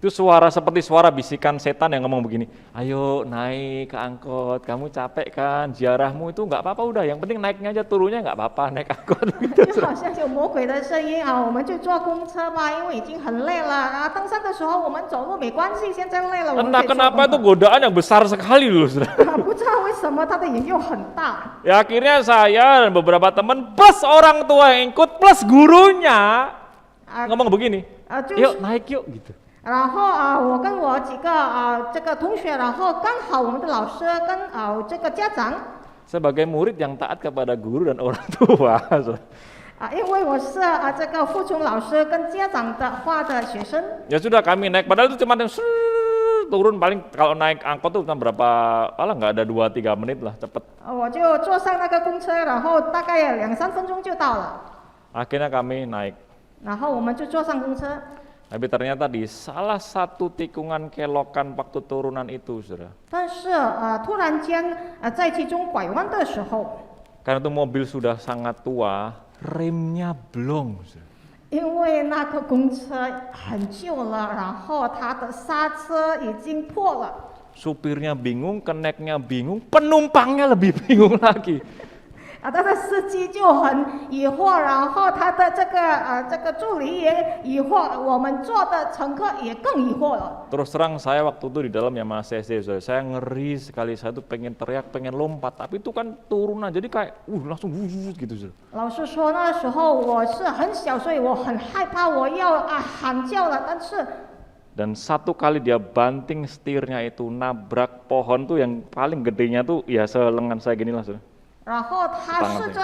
Itu suara seperti suara bisikan setan yang ngomong begini, ayo naik ke angkot, kamu capek kan, ziarahmu itu nggak apa-apa udah, yang penting naiknya aja, turunnya nggak apa-apa, naik angkot. 就好像有魔鬼的声音我们就坐公车吧，因为已经很累了登山的时候我们走路没关系，现在累了我们 Entah kenapa itu godaan yang besar sekali loh, saudara. 不知道为什么它的引诱很大。 Ya akhirnya saya dan beberapa teman plus orang tua yang ikut plus gurunya ngomong begini, yuk naik yuk gitu. 然后我跟我几个这个同学，然后刚好我们的老师跟这个家长。 Sebagai murid yang taat kepada guru dan orang tua. 因为我是这个服从老师跟家长的话的学生。 Ya sudah kami naik, padahal itu cuma yang turun paling kalau naik angkot tuh berapa, nggak ada 2-3 menit lah, cepet. 我就坐上那个公车，然后大概2-3分钟就到了。 Akhirnya kami naik. 然后我们就坐上公车。 Tapi ternyata di salah satu tikungan kelokan waktu turunan itu, saudara. 但是突然间在其中拐弯的时候， Karena itu mobil sudah sangat tua, remnya blong, saudara. 因为那个公车很旧了，然后它的刹车已经破了。 Supirnya bingung, keneknya bingung, penumpangnya lebih bingung lagi. 他的司机就很疑惑，然后他的这个助理也疑惑，我们坐的乘客也更疑惑了。 Terus terang saya waktu itu di dalam ya Mas SD, saya ngeri sekali, saya tuh pengen teriak, pengen lompat, tapi itu kan turunan, jadi kayak langsung gitu. 老师说那时候我是很小，所以我很害怕，我要喊叫了，但是 Dan satu kali dia banting setirnya itu nabrak pohon tuh yang paling gedenya tuh ya selengan saya gini lah, saudara. 然后他试着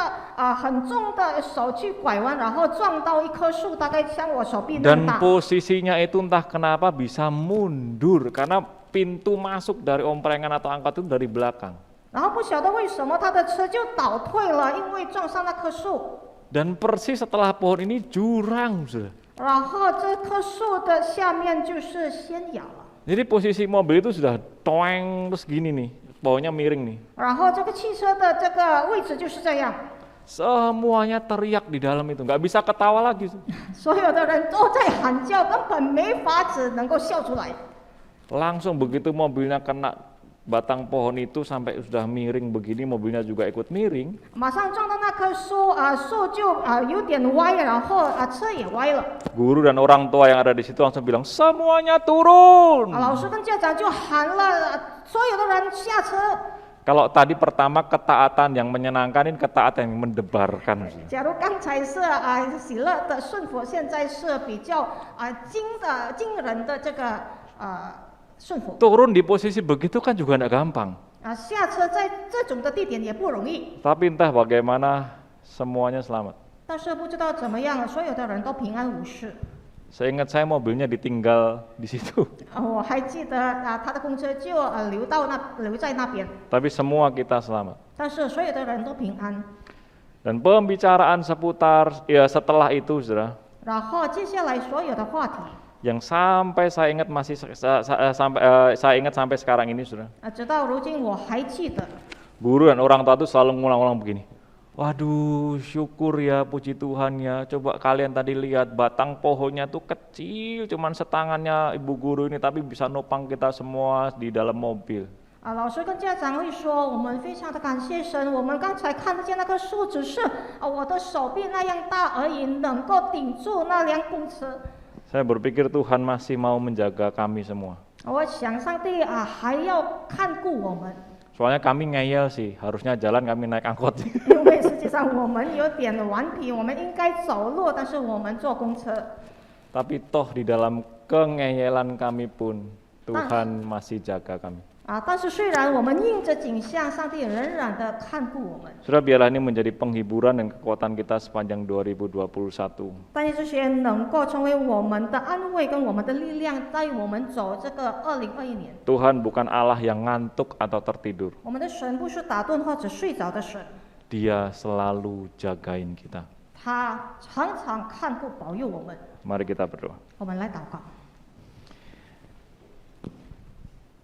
很重的手去拐弯，然后撞到一棵树，大概像我手臂那么 Dan 大。 posisinya itu entah kenapa bisa mundur karena pintu masuk dari omprengan atau angkot itu dari belakang. 然后不晓得为什么他的车就倒退了，因为撞上那棵树。 Dan persis setelah pohon ini jurang, saudara. 然后这棵树的下面就是仙崖了。 Jadi posisi mobil itu sudah toeng terus gini nih, pohonnya miring nih. 然后这个汽车的这个位置就是这样， Semuanya teriak di dalam itu, nggak bisa ketawa lagi. 所有的人都在喊叫，根本没法子能够笑出来。 Langsung begitu mobilnya kena batang pohon itu sampai sudah miring begini, mobilnya juga ikut miring. 马上撞到那棵树树就有点歪，然后车也歪了。 Guru dan orang tua yang ada di situ langsung bilang, semuanya turun. 老师跟家长就喊了，所有的人下车。 Kalau tadi pertama ketaatan yang menyenangkan, ini ketaatan yang mendebarkan. 假如刚才是喜乐的顺服，现在是比较惊人的这个顺服。 Turun di posisi begitu kan juga tidak gampang. 下车在这种的地点也不容易。 Tapi entah bagaimana semuanya selamat. 但是不知道怎么样，所有的人都平安无事。 Seingat saya mobilnya ditinggal di situ. 我还记得他的公车就留在那边， Tapi semua kita selamat. 但是所有的人都平安。 Dan pembicaraan seputar ya setelah itu, saudara, 然后接下来所有的话题， yang sampai saya ingat saya ingat sampai sekarang ini, saudara. 直到如今我还记得。 Guru dan orang tua itu selalu ngulang-ulang begini. Waduh, syukur ya, puji Tuhan ya. Coba kalian tadi lihat batang pohonnya tuh kecil, cuman setangannya ibu guru ini, tapi bisa nopang kita semua di dalam mobil. 老师跟家长会说，我们非常的感谢神，我们刚才看得见那棵树只是我的手臂那样大而已，能够顶住那辆公车。 Saya berpikir Tuhan masih mau menjaga kami semua. 我想上帝还要看顾我们， Soalnya kami ngeyel sih, harusnya jalan kami naik angkot. 因为实际上我们有点顽皮，我们应该走路，但是我们坐公车。 Tapi toh di dalam kengeyelan kami pun Tuhan masih jaga kami. 但是虽然我们应着景象，上帝仍然的看顾我们。 Saudara, biarlah ini menjadi penghiburan dan kekuatan kita sepanjang 2021. 但是这些能够成为我们的安慰跟我们的力量，在我们走这个2021年。 Tuhan bukan Allah yang ngantuk atau tertidur. 我们的神不是打盹或者睡着的神， Dia selalu jagain kita. 他常常看顾保佑我们。 Mari kita berdoa. 我们来祷告。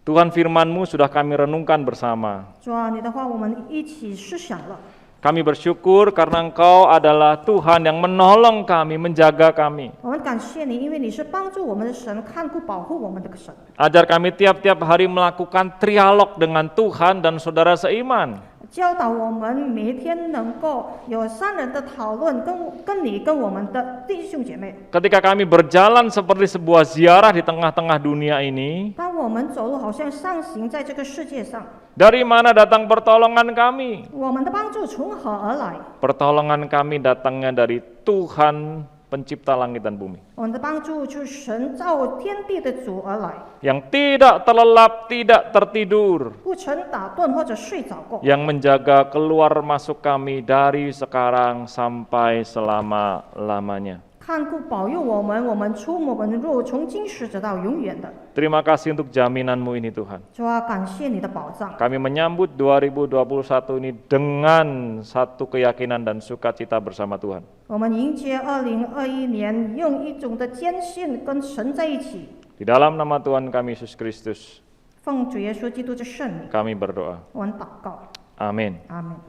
Tuhan, firman-Mu sudah kami renungkan bersama. 主啊，你的话我们一起思想了。 Kami bersyukur karena Engkau adalah Tuhan yang menolong kami, menjaga kami. 我们感谢你，因为你是帮助我们的神，看顾保护我们的神。 Ajar kami tiap-tiap hari melakukan trialog dengan Tuhan dan saudara seiman. 教导我们每一天能够有三人的讨论，跟你跟我们的弟兄姐妹。 Ketika kami berjalan seperti sebuah ziarah di tengah-tengah dunia ini, 当我们走路好像上行在这个世界上， dari mana datang pertolongan kami? 我们的帮助从何而来？ Pertolongan kami datangnya dari Tuhan pencipta langit dan bumi. 我们的帮助就是神造天地的主而来， Yang tidak terlelap, tidak tertidur. 不曾打盹或者睡着过， Yang menjaga keluar masuk kami dari sekarang sampai selama-lamanya. 看顾保佑我们，我们出我们入，从今时直到永远的。 Terima kasih untuk jaminan-Mu ini Tuhan. 主啊，感谢你的保障。 Kami menyambut 2021 ini dengan satu keyakinan dan sukacita bersama Tuhan. 我们迎接2021年，用一种的坚信跟神在一起。 Di dalam nama Tuhan kami Yesus Kristus, 奉主耶稣基督的圣名， kami berdoa. 我们祷告， Amin. 阿门。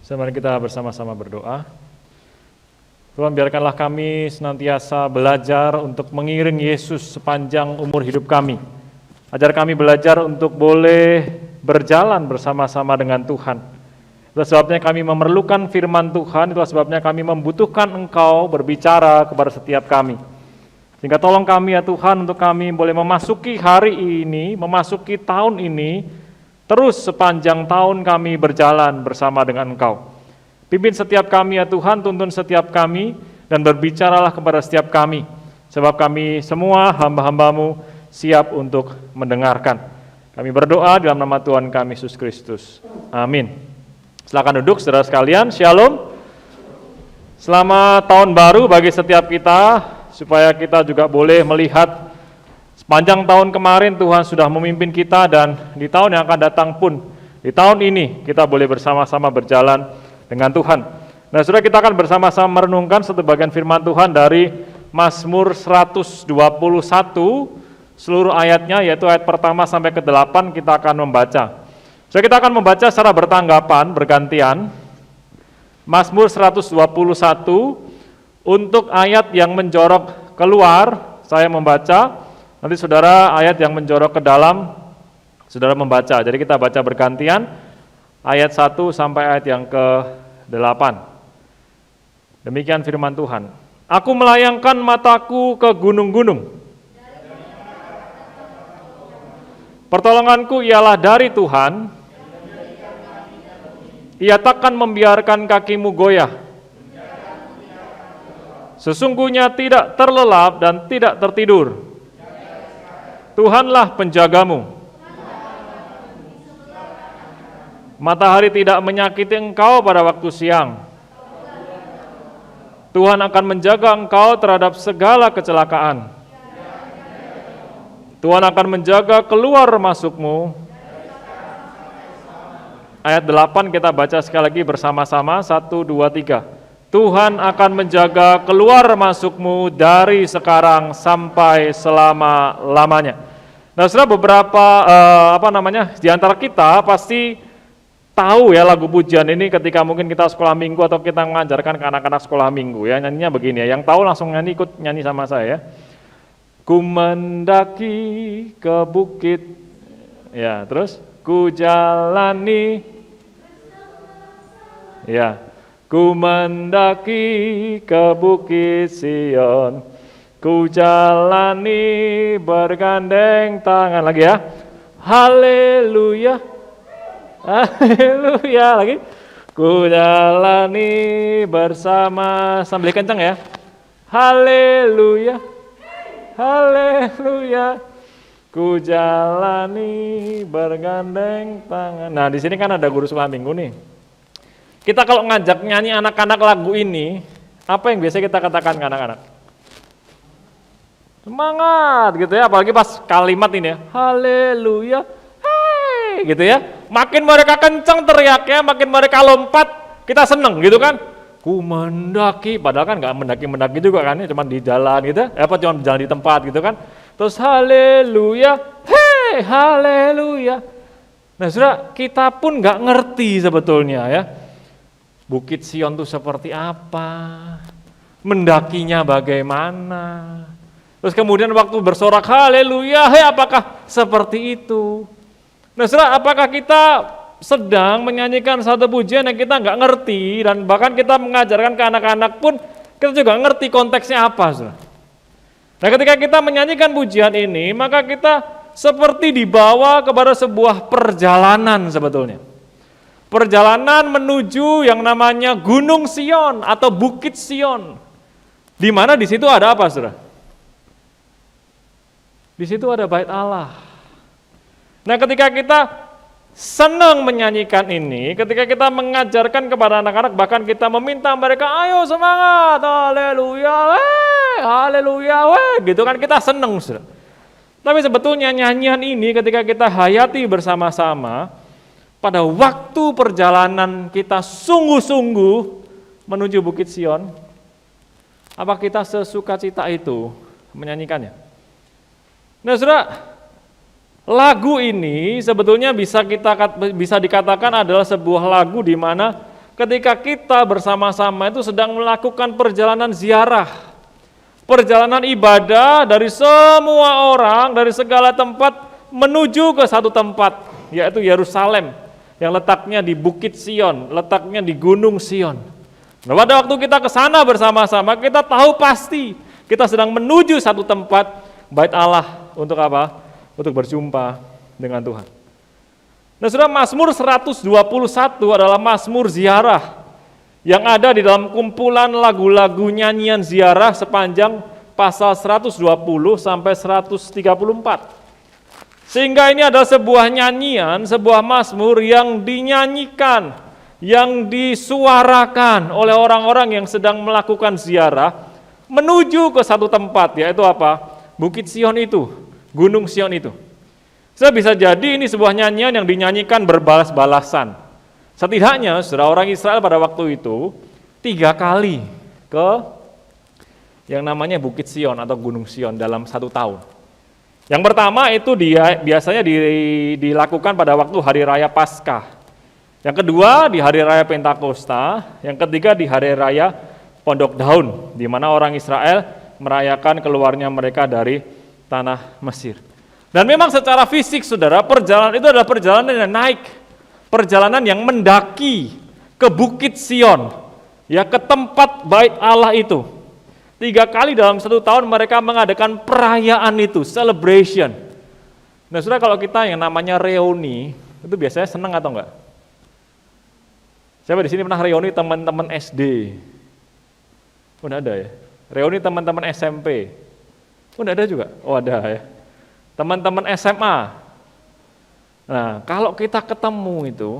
Mari kita bersama-sama berdoa. Tuhan, biarkanlah kami senantiasa belajar untuk mengiring Yesus sepanjang umur hidup kami. Ajar kami belajar untuk boleh berjalan bersama-sama dengan Tuhan. Itulah sebabnya kami memerlukan firman Tuhan, itulah sebabnya kami membutuhkan Engkau berbicara kepada setiap kami. Sehingga tolong kami ya Tuhan, untuk kami boleh memasuki hari ini, memasuki tahun ini, terus sepanjang tahun kami berjalan bersama dengan Engkau. Pimpin setiap kami ya Tuhan, tuntun setiap kami, dan berbicaralah kepada setiap kami. Sebab kami semua hamba-hamba-Mu siap untuk mendengarkan. Kami berdoa dalam nama Tuhan kami Yesus Kristus. Amin. Silakan duduk saudara sekalian, Shalom. Selamat tahun baru bagi setiap kita, supaya kita juga boleh melihat sepanjang tahun kemarin Tuhan sudah memimpin kita, dan di tahun yang akan datang pun, di tahun ini kita boleh bersama-sama berjalan dengan Tuhan. Nah, saudara, kita akan bersama-sama merenungkan satu bagian firman Tuhan dari Mazmur 121, seluruh ayatnya, yaitu ayat pertama sampai ke-8 kita akan membaca. Saudara, kita akan membaca secara bertanggapan, bergantian. Mazmur 121, untuk ayat yang menjorok keluar, saya membaca. Nanti saudara ayat yang menjorok ke dalam, saudara membaca. Jadi kita baca bergantian, ayat 1 sampai ayat yang ke-8. Demikian firman Tuhan. Aku melayangkan mataku ke gunung-gunung. Pertolonganku ialah dari Tuhan. Ia takkan membiarkan kakimu goyah. Sesungguhnya tidak terlelap dan tidak tertidur. Tuhanlah penjagamu. Matahari tidak menyakiti engkau pada waktu siang. Tuhan akan menjaga engkau terhadap segala kecelakaan. Tuhan akan menjaga keluar masukmu. Ayat 8 kita baca sekali lagi bersama-sama, 1, 2, 3. Tuhan akan menjaga keluar masukmu dari sekarang sampai selama-lamanya. Nah, saudara, beberapa di antara kita pasti tahu ya lagu pujian ini ketika mungkin kita sekolah minggu atau kita mengajarkan ke anak-anak sekolah minggu ya, nyanyinya begini ya. Yang tahu langsung ikut nyanyi sama saya ya. Ku mendaki ke bukit, ya terus ku jalani, ya ku mendaki ke bukit Sion, ku jalani bergandeng tangan, lagi ya, haleluya, haleluya, lagi, ku jalani bersama, sambil kencang ya, haleluya. Haleluya, ku jalani bergandeng tangan. Nah, di sini kan ada guru sekolah minggu nih. Kita kalau ngajak nyanyi anak-anak lagu ini, apa yang biasa kita katakan ke anak-anak? Semangat gitu ya, apalagi pas kalimat ini ya, haleluya, hey, gitu ya. Makin mereka kencang teriaknya, makin mereka lompat, kita seneng gitu kan. Ku mendaki, padahal kan nggak mendaki juga kan, cuma di jalan gitu, cuma jalan di tempat gitu kan. Terus haleluya, hey, haleluya. Nah, saudara, kita pun nggak ngerti sebetulnya ya, Bukit Sion itu seperti apa, mendakinya bagaimana. Terus kemudian waktu bersorak haleluya, hey, apakah seperti itu? Nah, saudara, apakah kita sedang menyanyikan satu pujian yang kita nggak ngerti, dan bahkan kita mengajarkan ke anak-anak pun kita juga ngerti konteksnya apa, saudara. Nah, ketika kita menyanyikan pujian ini, maka kita seperti dibawa kepada sebuah perjalanan sebetulnya. Perjalanan menuju yang namanya Gunung Sion atau Bukit Sion. Di mana di situ ada apa, saudara? Di situ ada Bait Allah. Nah, ketika kita senang menyanyikan ini, ketika kita mengajarkan kepada anak-anak, bahkan kita meminta mereka, ayo semangat, haleluya, haleluya, gitu kan, kita senang, saudara. Tapi sebetulnya nyanyian ini ketika kita hayati bersama-sama, pada waktu perjalanan kita sungguh-sungguh menuju Bukit Sion, apa kita sesukacita itu menyanyikannya? Nah, saudara, lagu ini sebetulnya bisa dikatakan adalah sebuah lagu di mana ketika kita bersama-sama itu sedang melakukan perjalanan ziarah, perjalanan ibadah dari semua orang, dari segala tempat menuju ke satu tempat, yaitu Yerusalem, yang letaknya di Bukit Sion, letaknya di Gunung Sion. Nah, pada waktu kita ke sana bersama-sama, kita tahu pasti kita sedang menuju satu tempat, Bait Allah, untuk apa? Untuk berjumpa dengan Tuhan. Nah, saudara, Mazmur 121 adalah Mazmur ziarah yang ada di dalam kumpulan lagu-lagu nyanyian ziarah sepanjang pasal 120 sampai 134. Sehingga ini adalah sebuah nyanyian, sebuah mazmur yang dinyanyikan, yang disuarakan oleh orang-orang yang sedang melakukan ziarah menuju ke satu tempat, yaitu apa? Bukit Sion itu, Gunung Sion itu. Saya bisa jadi ini sebuah nyanyian yang dinyanyikan berbalas-balasan. Setidaknya saudara, orang Israel pada waktu itu 3 kali ke yang namanya Bukit Sion atau Gunung Sion dalam 1 tahun. Yang pertama itu biasanya dilakukan pada waktu hari raya Paskah. Yang kedua di hari raya Pentakosta. Yang ketiga di hari raya Pondok Daun, di mana orang Israel merayakan keluarnya mereka dari tanah Mesir. Dan memang secara fisik, saudara, perjalanan itu adalah perjalanan yang naik, perjalanan yang mendaki ke Bukit Sion, ya, ke tempat Bait Allah itu. 3 kali dalam 1 tahun mereka mengadakan perayaan itu, celebration. Nah, saudara, kalau kita yang namanya reuni, itu biasanya senang atau enggak? Siapa di sini pernah reuni teman-teman SD? Udah ada ya? Reuni teman-teman SMP? Udah ada juga? Oh, ada ya. Teman-teman SMA. Nah, kalau kita ketemu itu,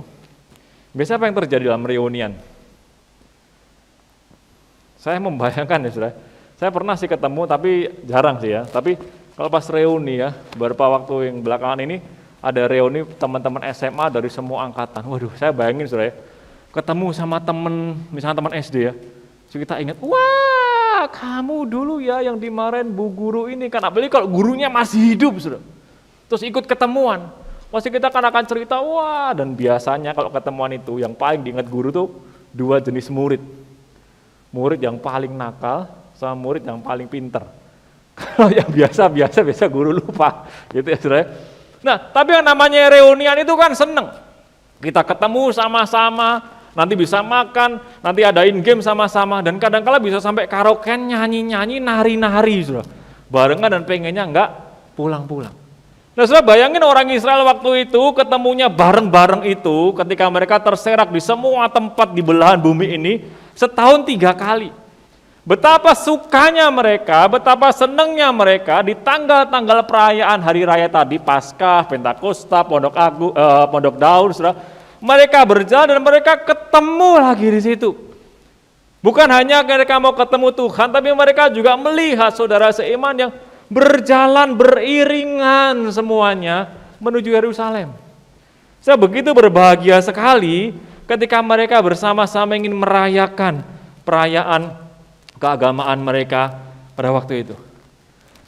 Biasanya apa yang terjadi dalam reunian? Saya membayangkan ya saudara, saya pernah sih ketemu tapi jarang sih ya, tapi kalau pas reuni ya, beberapa waktu yang belakangan ini ada reuni teman-teman SMA dari semua angkatan. Waduh, saya bayangin saudara ya, ketemu sama teman, misalnya teman SD ya, terus kita ingat, wah kamu dulu ya yang dimarahin bu guru ini kan, apalagi kalau gurunya masih hidup saudara, terus ikut ketemuan, pasti kita akan cerita, wah, dan biasanya kalau ketemuan itu yang paling diingat guru tuh dua jenis murid. Murid yang paling nakal sama murid yang paling pinter. Kalau yang biasa guru lupa, gitu ya saudara. Nah, tapi yang namanya reunian itu kan seneng. Kita ketemu sama-sama, nanti bisa makan, nanti adain game sama-sama, dan kadang-kala bisa sampai karaokean, nyanyi-nyanyi, nari-nari, saudara. Barengan dan pengennya enggak pulang-pulang. Nah, saudara bayangin orang Israel waktu itu ketemunya bareng-bareng itu, ketika mereka terserak di semua tempat di belahan bumi ini, setahun 3 kali. Betapa sukanya mereka, betapa senangnya mereka di tanggal-tanggal perayaan hari raya tadi, Paskah, Pentakosta, Pondok Daun, saudara. Mereka berjalan dan mereka ketemu lagi di situ. Bukan hanya mereka mau ketemu Tuhan, tapi mereka juga melihat saudara seiman yang berjalan beriringan semuanya menuju Yerusalem. Saya begitu berbahagia sekali ketika mereka bersama-sama ingin merayakan perayaan keagamaan mereka pada waktu itu.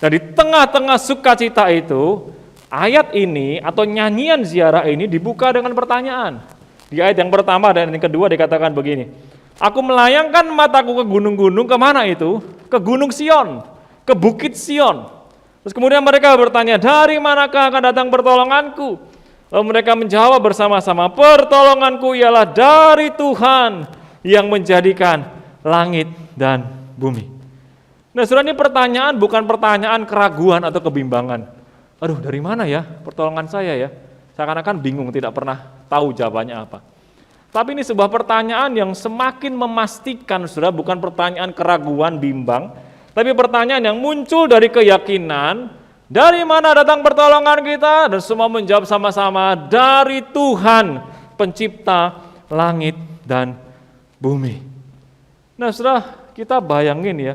Dan di tengah-tengah sukacita itu, ayat ini atau nyanyian ziarah ini dibuka dengan pertanyaan. Di ayat yang pertama dan yang kedua dikatakan begini, aku melayangkan mataku ke gunung-gunung, kemana itu? Ke Gunung Sion, ke Bukit Sion. Terus kemudian mereka bertanya, dari manakah akan datang pertolonganku? Lalu mereka menjawab bersama-sama, pertolonganku ialah dari Tuhan yang menjadikan langit dan bumi. Nah saudara, ini pertanyaan bukan pertanyaan keraguan atau kebimbangan. Aduh, dari mana ya pertolongan saya ya? Seakan-akan bingung, tidak pernah tahu jawabannya apa. Tapi ini sebuah pertanyaan yang semakin memastikan, saudara, bukan pertanyaan keraguan, bimbang, tapi pertanyaan yang muncul dari keyakinan, dari mana datang pertolongan kita? Dan semua menjawab sama-sama, dari Tuhan, pencipta langit dan bumi. Nah saudara, kita bayangin ya,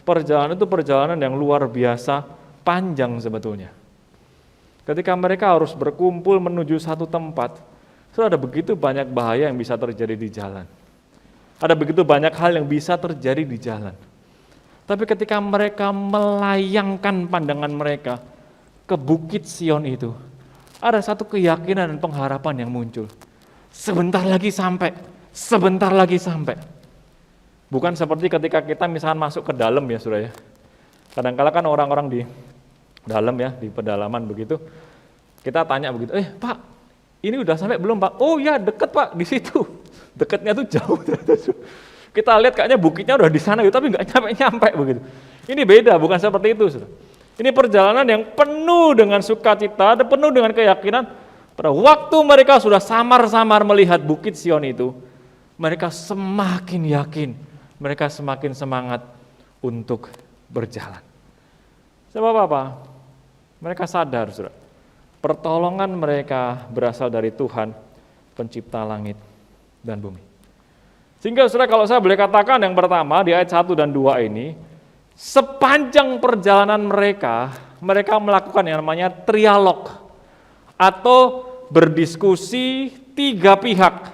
perjalanan itu perjalanan yang luar biasa panjang sebetulnya. Ketika mereka harus berkumpul menuju satu tempat, saudara, ada begitu banyak bahaya yang bisa terjadi di jalan. Ada begitu banyak hal yang bisa terjadi di jalan. Tapi ketika mereka melayangkan pandangan mereka ke Bukit Sion itu, ada satu keyakinan dan pengharapan yang muncul. Sebentar lagi sampai, sebentar lagi sampai. Bukan seperti ketika kita misalnya masuk ke dalam ya saudara ya. Kadang-kala kan orang-orang di dalam ya, di pedalaman begitu, kita tanya begitu, Pak, ini udah sampai belum Pak? Oh ya deket Pak, di situ. Deketnya tuh jauh. Kita lihat kayaknya bukitnya udah di sana gitu, tapi nggak nyampe begitu. Ini beda, bukan seperti itu, saudara. Ini perjalanan yang penuh dengan sukacita dan penuh dengan keyakinan. Pada waktu mereka sudah samar-samar melihat Bukit Sion itu, mereka semakin yakin, mereka semakin semangat untuk berjalan. Sebab apa? Mereka sadar, saudara, pertolongan mereka berasal dari Tuhan, pencipta langit dan bumi. Sehingga saudara, kalau saya boleh katakan yang pertama di ayat 1 dan 2 ini, sepanjang perjalanan mereka melakukan yang namanya trialog atau berdiskusi 3 pihak.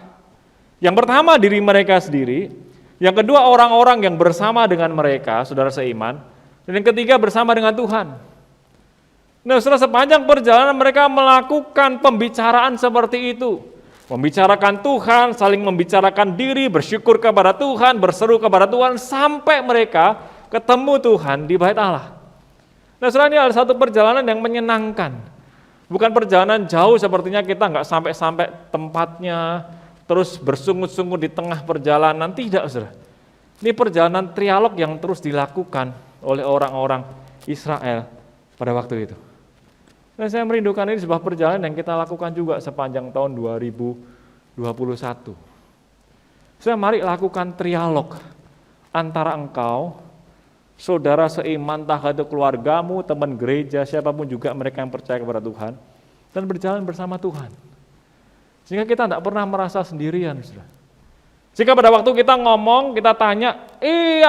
Yang pertama diri mereka sendiri, yang kedua orang-orang yang bersama dengan mereka, saudara seiman, dan yang ketiga bersama dengan Tuhan. Nah saudara, sepanjang perjalanan mereka melakukan pembicaraan seperti itu. Membicarakan Tuhan, saling membicarakan diri, bersyukur kepada Tuhan, berseru kepada Tuhan, sampai mereka ketemu Tuhan di Bait Allah. Nah saudara, ini ada satu perjalanan yang menyenangkan. Bukan perjalanan jauh sepertinya kita nggak sampai tempatnya, terus bersungut-sungut di tengah perjalanan, tidak saudara. Ini perjalanan trialog yang terus dilakukan oleh orang-orang Israel pada waktu itu. Dan saya merindukan ini sebuah perjalanan yang kita lakukan juga sepanjang tahun 2021. Saya mari lakukan trialog antara engkau, saudara seiman, entah itu keluargamu, teman gereja, siapapun juga mereka yang percaya kepada Tuhan, dan berjalan bersama Tuhan. Sehingga kita tidak pernah merasa sendirian, saudara. Jika pada waktu kita ngomong, kita tanya,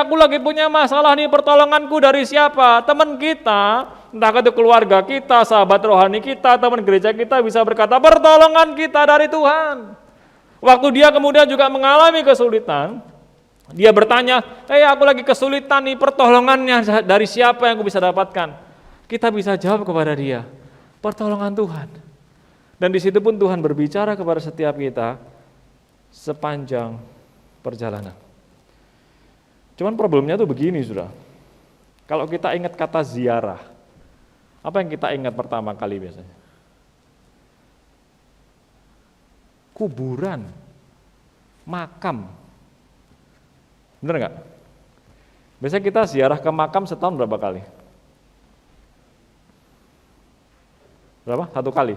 aku lagi punya masalah nih, pertolonganku dari siapa? Teman kita, entah itu keluarga kita, sahabat rohani kita, teman gereja kita bisa berkata, pertolongan kita dari Tuhan. Waktu dia kemudian juga mengalami kesulitan, dia bertanya, aku lagi kesulitan nih, pertolongannya dari siapa yang aku bisa dapatkan? Kita bisa jawab kepada dia, pertolongan Tuhan. Dan di situ pun Tuhan berbicara kepada setiap kita sepanjang perjalanan. Cuman problemnya tuh begini, saudara. Kalau kita ingat kata ziarah, apa yang kita ingat pertama kali biasanya? Kuburan, makam. Bener nggak? Biasanya kita ziarah ke makam setahun berapa kali? Berapa? 1 kali?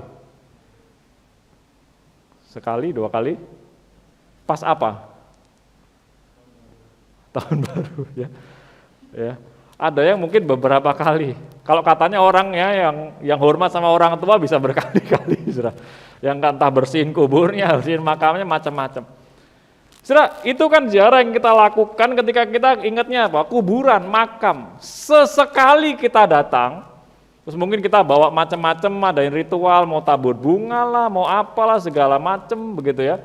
Sekali, 2 kali? Pas apa? Tahun baru ya. Ada yang mungkin beberapa kali. Kalau katanya orang ya yang hormat sama orang tua bisa berkali-kali, saudara. Yang entah bersihin kuburnya, bersihin makamnya, macam-macam. Saudara, itu kan ziarah yang kita lakukan ketika kita ingatnya apa? Kuburan, makam. Sesekali kita datang, terus mungkin kita bawa macam-macam, adain ritual, mau tabur bunga lah, mau apalah, segala macam begitu ya.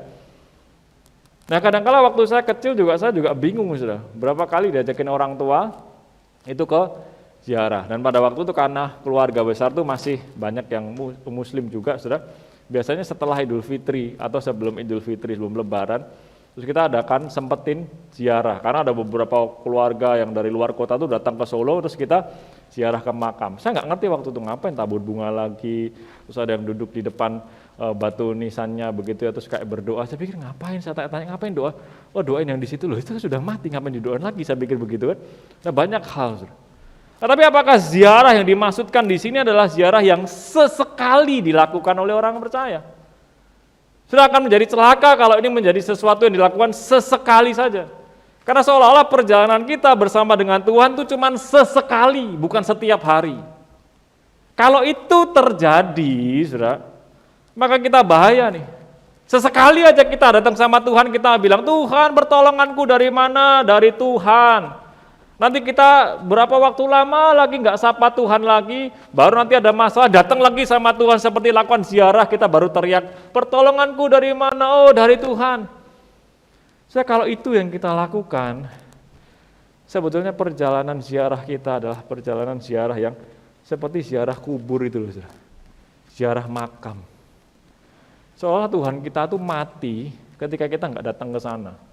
Nah kadang-kala waktu saya kecil saya juga bingung, saudara. Berapa kali diajakin orang tua itu ke ziarah. Dan pada waktu itu karena keluarga besar tuh masih banyak yang muslim juga, saudara. Biasanya setelah Idul Fitri atau sebelum Idul Fitri, sebelum Lebaran, terus kita adakan sempetin ziarah. Karena ada beberapa keluarga yang dari luar kota tuh datang ke Solo, terus kita ziarah ke makam. Saya nggak ngerti waktu itu ngapain, tabur bunga lagi, terus ada yang duduk di depan batu nisannya begitu ya, terus kayak berdoa. Saya pikir ngapain, saya tanya ngapain doa? Oh doain yang di situ loh, itu sudah mati, ngapain didoain lagi? Saya pikir begitu kan. Nah banyak hal. Nah, tapi apakah ziarah yang dimaksudkan di sini adalah ziarah yang sesekali dilakukan oleh orang percaya? Sudah akan menjadi celaka kalau ini menjadi sesuatu yang dilakukan sesekali saja. Karena seolah-olah perjalanan kita bersama dengan Tuhan itu cuma sesekali, bukan setiap hari. Kalau itu terjadi, saudara, maka kita bahaya nih. Sesekali aja kita datang sama Tuhan, kita bilang, Tuhan pertolonganku dari mana? Dari Tuhan. Nanti kita berapa waktu lama lagi nggak sapa Tuhan lagi, baru nanti ada masalah, datang lagi sama Tuhan seperti lakukan ziarah, kita baru teriak, pertolonganku dari mana? Oh dari Tuhan. Kalau itu yang kita lakukan, sebetulnya perjalanan ziarah kita adalah perjalanan ziarah yang seperti ziarah kubur itu loh, ziarah makam. Seolah Tuhan kita tuh mati ketika kita nggak datang ke sana.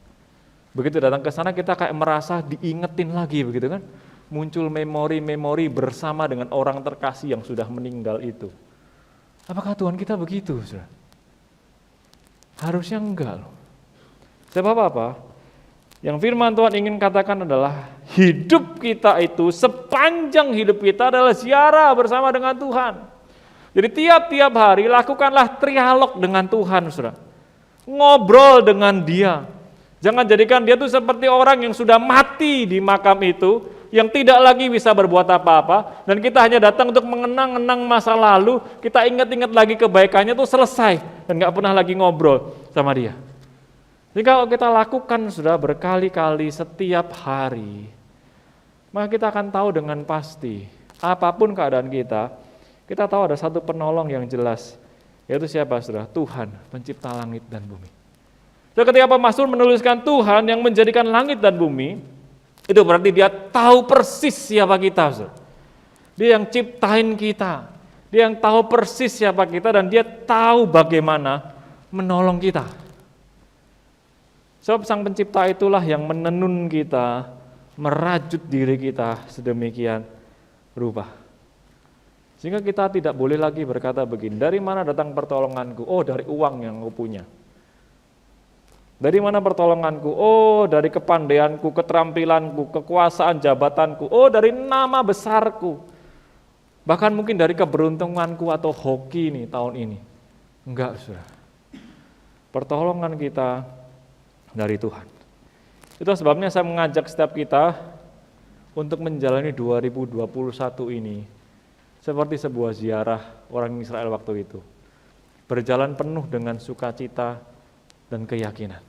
Begitu datang ke sana kita kayak merasa diingetin lagi begitu kan. Muncul memori-memori bersama dengan orang terkasih yang sudah meninggal itu. Apakah Tuhan kita begitu, saudara? Harusnya enggak loh. Sebab apa? Yang firman Tuhan ingin katakan adalah hidup kita itu, sepanjang hidup kita adalah ziarah bersama dengan Tuhan. Jadi tiap-tiap hari lakukanlah trialog dengan Tuhan, saudara. Ngobrol dengan Dia. Jangan jadikan dia tuh seperti orang yang sudah mati di makam itu, yang tidak lagi bisa berbuat apa-apa, dan kita hanya datang untuk mengenang-enang masa lalu, kita ingat-ingat lagi kebaikannya tuh selesai, dan gak pernah lagi ngobrol sama dia. Jadi kalau kita lakukan sudah berkali-kali setiap hari, maka kita akan tahu dengan pasti, apapun keadaan kita tahu ada satu penolong yang jelas, yaitu siapa saudara? Tuhan, pencipta langit dan bumi. Dan ketika Mazmur menuliskan Tuhan yang menjadikan langit dan bumi, itu berarti dia tahu persis siapa kita, saudara. Dia yang ciptain kita, dia yang tahu persis siapa kita, dan dia tahu bagaimana menolong kita. Sebab sang pencipta itulah yang menenun kita, merajut diri kita sedemikian rupa. Sehingga kita tidak boleh lagi berkata begini, dari mana datang pertolonganku? Oh dari uang yang aku punya. Dari mana pertolonganku? Oh dari kepandaianku, keterampilanku, kekuasaan jabatanku. Oh dari nama besarku. Bahkan mungkin dari keberuntunganku atau hoki nih tahun ini. Enggak, saudara. Pertolongan kita dari Tuhan. Itu sebabnya saya mengajak setiap kita untuk menjalani 2021 ini seperti sebuah ziarah orang Israel waktu itu. berjalan penuh dengan sukacita dan keyakinan.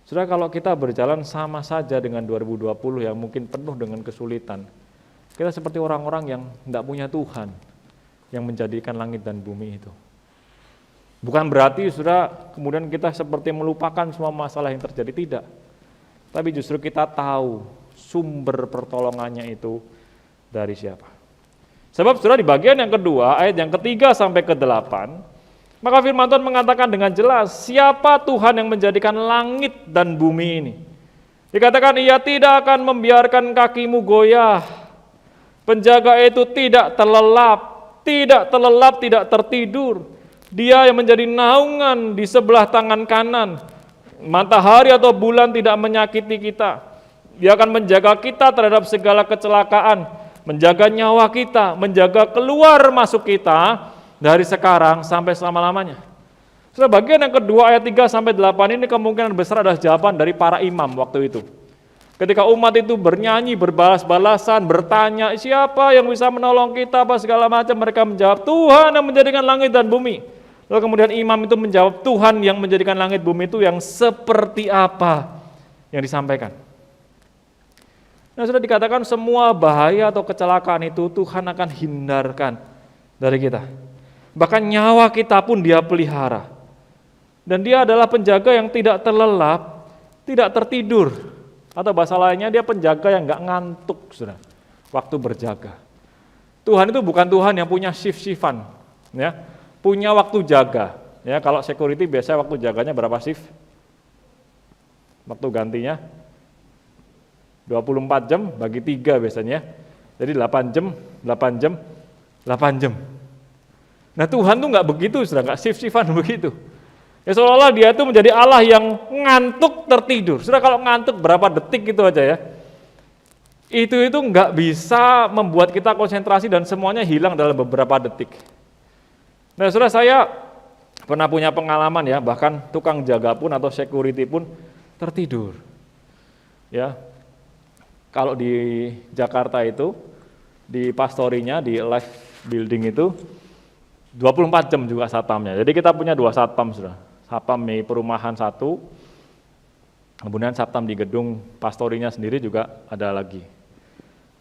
Saudara, kalau kita berjalan sama saja dengan 2020 yang mungkin penuh dengan kesulitan, kita seperti orang-orang yang tidak punya Tuhan yang menjadikan langit dan bumi itu. Bukan berarti saudara kemudian kita seperti melupakan semua masalah yang terjadi, tidak. Tapi justru kita tahu sumber pertolongannya itu dari siapa. Sebab saudara di bagian yang kedua, ayat yang ketiga sampai ke-8, maka firman Tuhan mengatakan dengan jelas, siapa Tuhan yang menjadikan langit dan bumi ini? Dikatakan ia tidak akan membiarkan kakimu goyah. Penjaga itu tidak terlelap, tidak tertidur. Dia yang menjadi naungan di sebelah tangan kanan. Matahari atau bulan tidak menyakiti kita. Dia akan menjaga kita terhadap segala kecelakaan, menjaga nyawa kita, menjaga keluar masuk kita dari sekarang sampai selama-lamanya. Setelah bagian yang kedua ayat 3 sampai 8 ini kemungkinan besar adalah jawaban dari para imam waktu itu. Ketika umat itu bernyanyi, berbalas-balasan, bertanya, siapa yang bisa menolong kita, apa segala macam, mereka menjawab, Tuhan yang menjadikan langit dan bumi. Lalu kemudian imam itu menjawab, Tuhan yang menjadikan langit bumi itu yang seperti apa yang disampaikan. Nah, sudah dikatakan semua bahaya atau kecelakaan itu Tuhan akan hindarkan dari kita. Bahkan nyawa kita pun Dia pelihara. Dan Dia adalah penjaga yang tidak terlelap, tidak tertidur. Atau bahasa lainnya Dia penjaga yang enggak ngantuk, saudara, waktu berjaga. Tuhan itu bukan Tuhan yang punya shift-shiftan, ya, punya waktu jaga. Ya, kalau security biasanya waktu jaganya berapa shift? Waktu gantinya 24 jam bagi 3 biasanya. Jadi 8 jam. Nah, Tuhan tuh enggak begitu, saudara, enggak shift-shiftan begitu. Ya seolah-olah Dia itu menjadi Allah yang ngantuk tertidur. Saudara, kalau ngantuk berapa detik gitu aja ya. Itu enggak bisa membuat kita konsentrasi dan semuanya hilang dalam beberapa detik. Nah, saudara, saya pernah punya pengalaman ya, bahkan tukang jaga pun atau security pun tertidur. Ya. Kalau di Jakarta itu di pastorinya di live building itu 24 jam juga satpamnya. Jadi kita punya 2 satpam, saudara. Satpam di perumahan 1, kemudian satpam di gedung pastorinya sendiri juga ada lagi.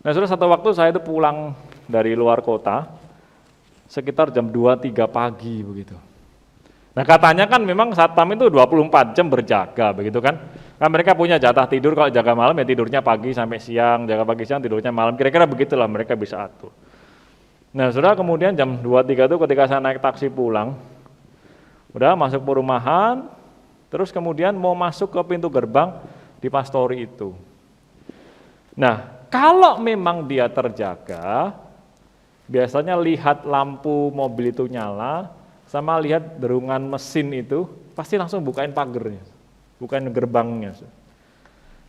Nah, saudara, satu waktu saya itu pulang dari luar kota, sekitar jam 2-3 pagi begitu. Nah, katanya kan memang satpam itu 24 jam berjaga begitu kan. Kan mereka punya jatah tidur, kalau jaga malam ya tidurnya pagi sampai siang, jaga pagi siang tidurnya malam, kira-kira begitulah mereka bisa atur. Nah, saudara, kemudian jam 2-3 itu ketika saya naik taksi pulang, udah masuk perumahan, terus kemudian mau masuk ke pintu gerbang di pastori itu. Nah, kalau memang dia terjaga, biasanya lihat lampu mobil itu nyala, sama lihat derungan mesin itu, pasti langsung bukain pagernya, bukain gerbangnya.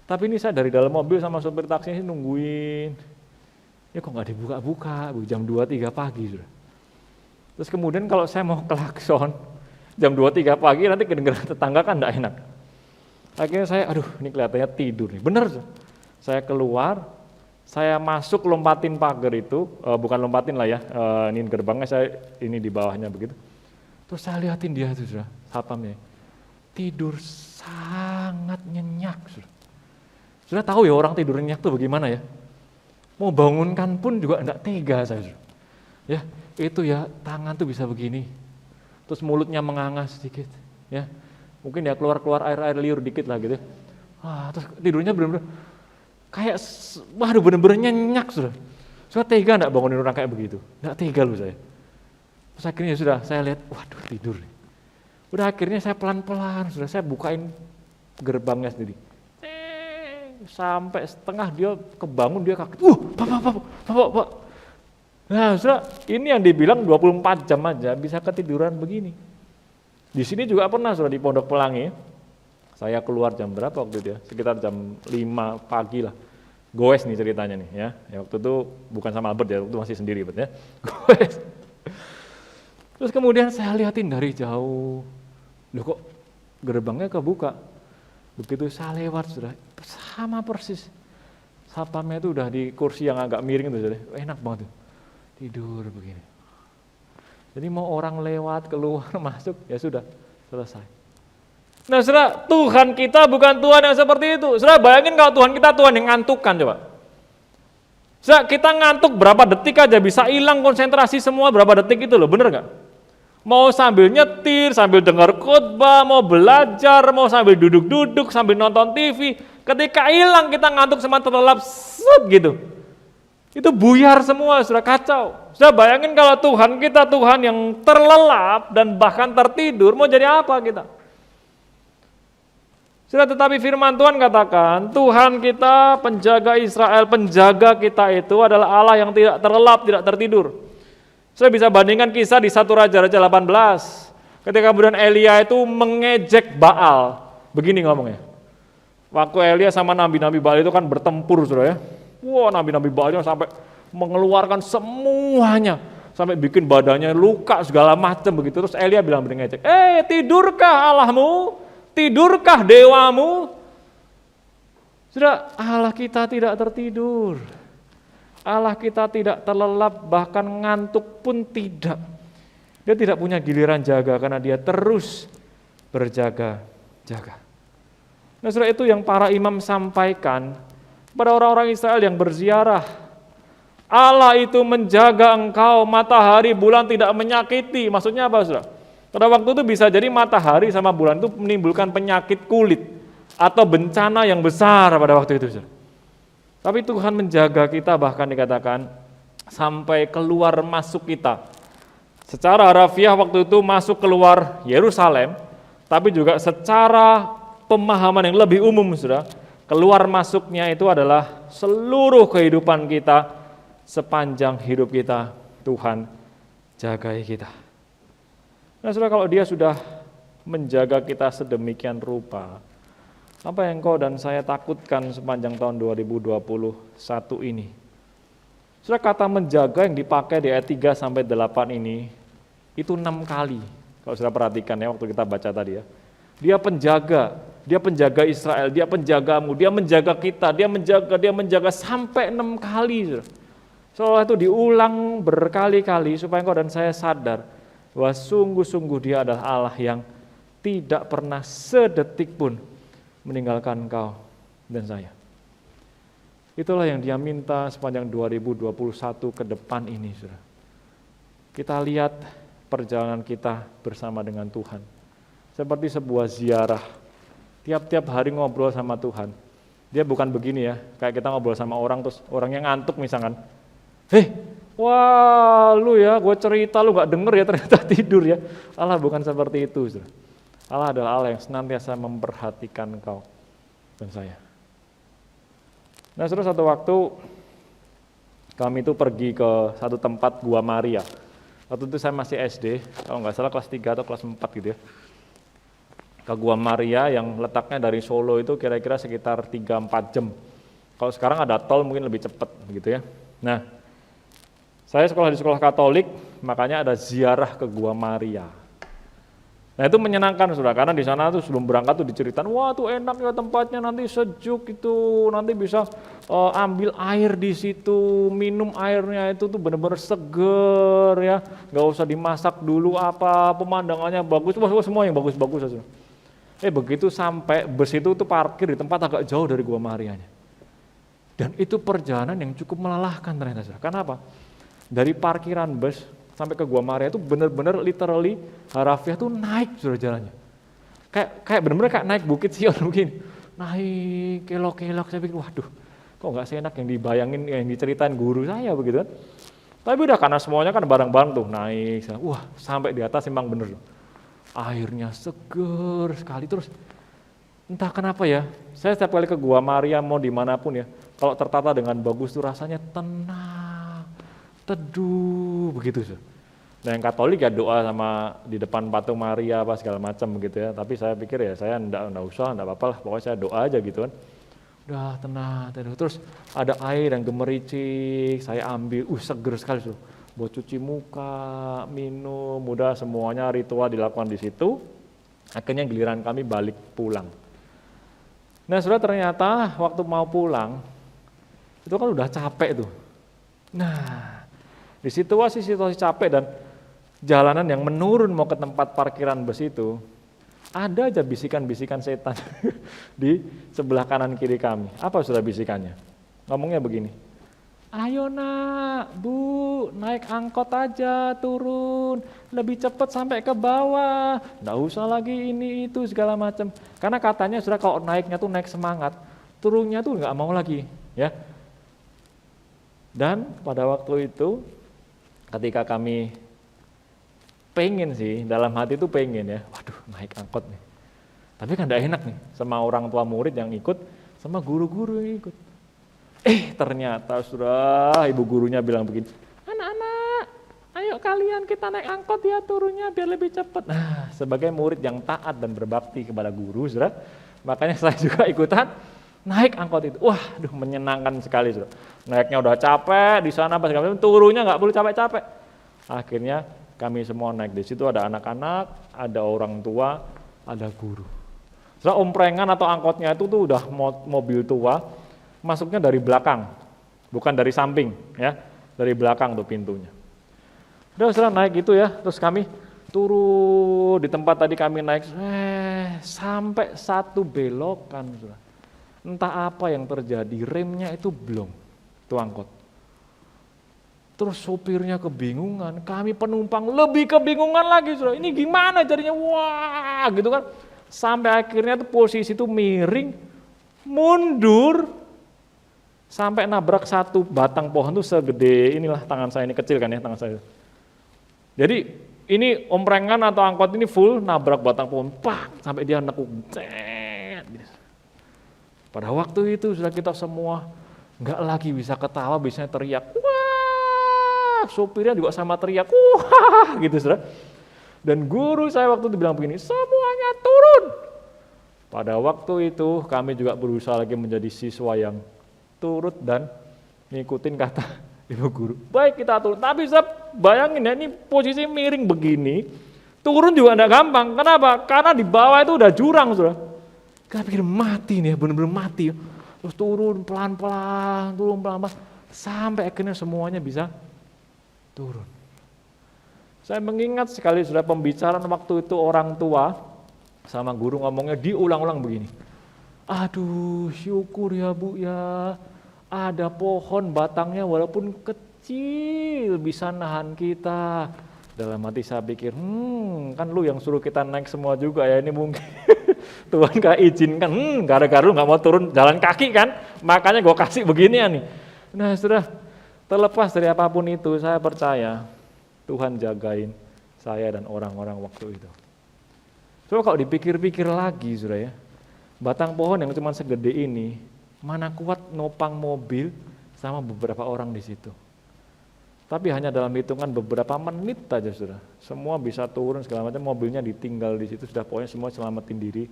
Tapi ini saya dari dalam mobil sama sopir taksi ini nungguin, ya kok nggak dibuka-buka, jam 2-3 pagi sudah. Terus kemudian kalau saya mau klakson, jam 2-3 pagi nanti kedengeran tetangga kan enggak enak. Akhirnya saya, ini kelihatannya tidur nih. Bener, saya keluar, saya masuk lompatin pagar itu, bukan lompatin lah ya, ini gerbangnya saya ini di bawahnya begitu. Terus saya liatin dia tuh, sudah satpamnya, tidur sangat nyenyak. Sudah tahu ya orang tidur nyenyak tuh bagaimana ya? Mau bangunkan pun juga enggak tega saya. Ya, itu ya tangan tuh bisa begini. Terus mulutnya menganga sedikit, ya, mungkin ya keluar air liur dikit lah gitu. Terus tidurnya benar-benar kayak, waduh benar-benar nyenyak sudah. Saya tega enggak bangunin orang kayak begitu, enggak tega loh saya. Terus akhirnya sudah saya lihat, waduh tidur nih. Udah akhirnya saya pelan-pelan sudah saya bukain gerbangnya sendiri. Sampai setengah dia kebangun, dia kaget. Pak. Nah, saudara, ini yang dibilang 24 jam aja bisa ketiduran begini. Di sini juga pernah, saudara, di Pondok Pelangi. Saya keluar jam berapa waktu itu ya? Sekitar jam 5 pagi lah. Goes nih ceritanya nih ya. Waktu itu bukan sama Albert ya, waktu itu masih sendiri ya. Goes. Terus kemudian saya liatin dari jauh. Loh kok gerbangnya kebuka? Begitu saya lewat, saudara, sama persis. Satpamnya itu udah di kursi yang agak miring itu, saudara. Enak banget tuh. Tidur begini. Jadi mau orang lewat, keluar, masuk, ya sudah, selesai. Nah saudara, Tuhan kita bukan Tuhan yang seperti itu. Saudara bayangin kalau Tuhan kita Tuhan yang ngantukkan coba. Saudara, kita ngantuk berapa detik aja bisa hilang konsentrasi semua berapa detik itu loh, bener gak? Mau sambil nyetir, sambil dengar khotbah, mau belajar, mau sambil duduk-duduk, sambil nonton TV, ketika hilang kita ngantuk sama terlelap, set gitu. Itu buyar semua, sudah kacau. Sudah bayangin kalau Tuhan kita Tuhan yang terlelap dan bahkan tertidur, mau jadi apa kita? Sudah, tetapi firman Tuhan katakan, Tuhan kita penjaga Israel, penjaga kita itu adalah Allah yang tidak terlelap, tidak tertidur. Saya bisa bandingkan kisah di 1 Raja-Raja 18. Ketika kemudian Elia itu mengejek Baal. Begini ngomongnya. Waktu Elia sama nabi-nabi Baal itu kan bertempur, saudara ya. Wah, nabi-nabi Baalnya sampai mengeluarkan semuanya. Sampai bikin badannya luka segala macam begitu. Terus Elia bilang mengejek, tidurkah Allahmu? Tidurkah dewamu? Saudara, Allah kita tidak tertidur. Allah kita tidak terlelap, bahkan ngantuk pun tidak. Dia tidak punya giliran jaga karena dia terus berjaga-jaga. Nah, saudara, itu yang para imam sampaikan pada orang-orang Israel yang berziarah. Allah itu menjaga engkau, matahari, bulan tidak menyakiti. Maksudnya apa, saudara? Pada waktu itu bisa jadi matahari sama bulan itu menimbulkan penyakit kulit atau bencana yang besar pada waktu itu, saudara. Tapi Tuhan menjaga kita, bahkan dikatakan sampai keluar masuk kita. Secara harafiah waktu itu masuk keluar Yerusalem, tapi juga secara pemahaman yang lebih umum, saudara, keluar masuknya itu adalah seluruh kehidupan kita, sepanjang hidup kita, Tuhan jagai kita. Nah saudara, kalau dia sudah menjaga kita sedemikian rupa, apa yang kau dan saya takutkan sepanjang tahun 2021 ini? Saudara, kata menjaga yang dipakai di ayat 3 sampai 8 ini, itu 6 kali. Kalau saudara perhatikan ya, waktu kita baca tadi ya. Dia penjaga Israel, dia penjagamu, dia menjaga kita, dia menjaga sampai 6 kali. Saudara. Seolah itu diulang berkali-kali supaya kau dan saya sadar bahwa sungguh-sungguh dia adalah Allah yang tidak pernah sedetik pun meninggalkan engkau dan saya. Itulah yang dia minta sepanjang 2021 ke depan ini, saudara. Kita lihat perjalanan kita bersama dengan Tuhan. Seperti sebuah ziarah. Tiap-tiap hari ngobrol sama Tuhan. Dia bukan begini ya, kayak kita ngobrol sama orang terus orangnya ngantuk misalkan. Wah lu ya, gue cerita lu gak denger ya, ternyata tidur ya. Allah bukan seperti itu, saudara. Allah adalah Allah yang senantiasa memperhatikan engkau dan saya. Nah, saudara, satu waktu kami itu pergi ke satu tempat Gua Maria. Waktu itu saya masih SD, kalau nggak salah kelas 3 atau kelas 4 gitu ya. Ke Gua Maria yang letaknya dari Solo itu kira-kira sekitar 3-4 jam. Kalau sekarang ada tol mungkin lebih cepat begitu ya. Nah, saya sekolah di sekolah Katolik, makanya ada ziarah ke Gua Maria. Nah itu menyenangkan, saudara, karena di sana tuh sebelum berangkat tuh diceritain, wah tuh enak ya tempatnya, nanti sejuk itu, nanti bisa ambil air di situ, minum airnya itu tuh benar-benar seger ya, nggak usah dimasak dulu apa, pemandangannya bagus, wah semua yang bagus-bagus saja. Begitu sampai bus itu tuh parkir di tempat agak jauh dari Gua Marianya. Dan itu perjalanan yang cukup melelahkan ternyata, saudara. Kenapa? Dari parkiran bus sampai ke Gua Maria itu benar-benar literally harafiah tuh naik, saudara, jalannya. Kayak benar-benar kayak naik Bukit Sion begini. Naik kelok-kelok, saya pikir waduh, kok nggak seenak yang dibayangin, yang diceritain guru saya begitu kan. Tapi udah karena semuanya kan bareng-bareng tuh naik, wah sampai di atas emang bener. Airnya seger sekali, terus entah kenapa ya, saya setiap kali ke Gua Maria mau dimanapun ya, kalau tertata dengan bagus tuh rasanya tenang, teduh begitu. Nah yang Katolik ya doa sama di depan patung Maria apa segala macam begitu ya. Tapi saya pikir ya saya enggak usah, enggak apa-apa lah, pokoknya saya doa aja gitu kan. Udah tenang, teduh. Terus ada air yang gemericik, saya ambil, seger sekali tuh. Buat cuci muka, minum, udah semuanya ritual dilakukan di situ. Akhirnya giliran kami balik pulang. Nah saudara, ternyata waktu mau pulang itu kan udah capek tuh. Nah di situasi capek dan jalanan yang menurun mau ke tempat parkiran bus itu, ada aja bisikan-bisikan setan di sebelah kanan kiri kami. Apa sudah bisikannya? Ngomongnya begini, ayo nak, bu, naik angkot aja, turun, lebih cepat sampai ke bawah, nggak usah lagi ini itu segala macam. Karena katanya sudah kalau naiknya tuh naik semangat, turunnya tuh nggak mau lagi, ya. Dan pada waktu itu, ketika kami pengen sih, dalam hati tuh pengen ya, waduh naik angkot nih. Tapi kan gak enak nih, sama orang tua murid yang ikut, sama guru-guru yang ikut. Ternyata sudah ibu gurunya bilang begini, anak-anak, ayo kalian kita naik angkot ya turunnya biar lebih cepat. Nah, sebagai murid yang taat dan berbakti kepada guru, saudara, makanya saya juga ikutan naik angkot itu. Wah, menyenangkan sekali, saudara. Naiknya udah capek di sana, pas kami turunnya nggak perlu capek-capek. Akhirnya kami semua naik, di situ ada anak-anak, ada orang tua, ada guru. Setelah omprengan atau angkotnya itu tuh udah mobil tua, masuknya dari belakang, bukan dari samping, ya, dari belakang tuh pintunya. Udah setelah naik gitu ya, terus kami turun di tempat tadi kami naik, sampai satu belokan, entah apa yang terjadi, remnya itu belum, tuh angkot. Terus sopirnya kebingungan, kami penumpang lebih kebingungan lagi, saudara. Ini gimana jadinya? Wah, gitu kan. Sampai akhirnya tuh posisi itu miring, mundur, sampai nabrak satu batang pohon tuh segede inilah tangan saya ini, kecil kan ya tangan saya. Jadi ini omprengan atau angkot ini full nabrak batang pohon, pak, sampai dia nekuk. Pada waktu itu sudah kita semua nggak lagi bisa ketawa, biasanya teriak, wah, sopirnya juga sama teriak, wah, gitu saudara. Dan guru saya waktu itu bilang begini, semuanya turun. Pada waktu itu kami juga berusaha lagi menjadi siswa yang turut dan ngikutin kata ibu guru. Baik kita turun, tapi saya bayangin ya ini posisi miring begini, turun juga enggak gampang. Kenapa? Karena di bawah itu udah jurang, saudara. Kita pikir mati nih, benar-benar mati. Terus turun pelan-pelan, sampai akhirnya semuanya bisa turun. Saya mengingat sekali sudah pembicaraan waktu itu orang tua sama guru ngomongnya diulang-ulang begini. Aduh, syukur ya Bu ya, ada pohon batangnya walaupun kecil bisa nahan kita. Dalam hati saya pikir, kan lu yang suruh kita naik semua juga ya, ini mungkin Tuhan gak izinkan, gara-gara lu gak mau turun jalan kaki kan, makanya gue kasih beginian nih. Nah sudah, terlepas dari apapun itu, saya percaya Tuhan jagain saya dan orang-orang waktu itu. Coba kalau dipikir-pikir lagi, saudara ya, batang pohon yang cuma segede ini, mana kuat nopang mobil sama beberapa orang di situ. Tapi hanya dalam hitungan beberapa menit aja, saudara, semua bisa turun segala macam, mobilnya ditinggal di situ, sudah pokoknya semua selamatin diri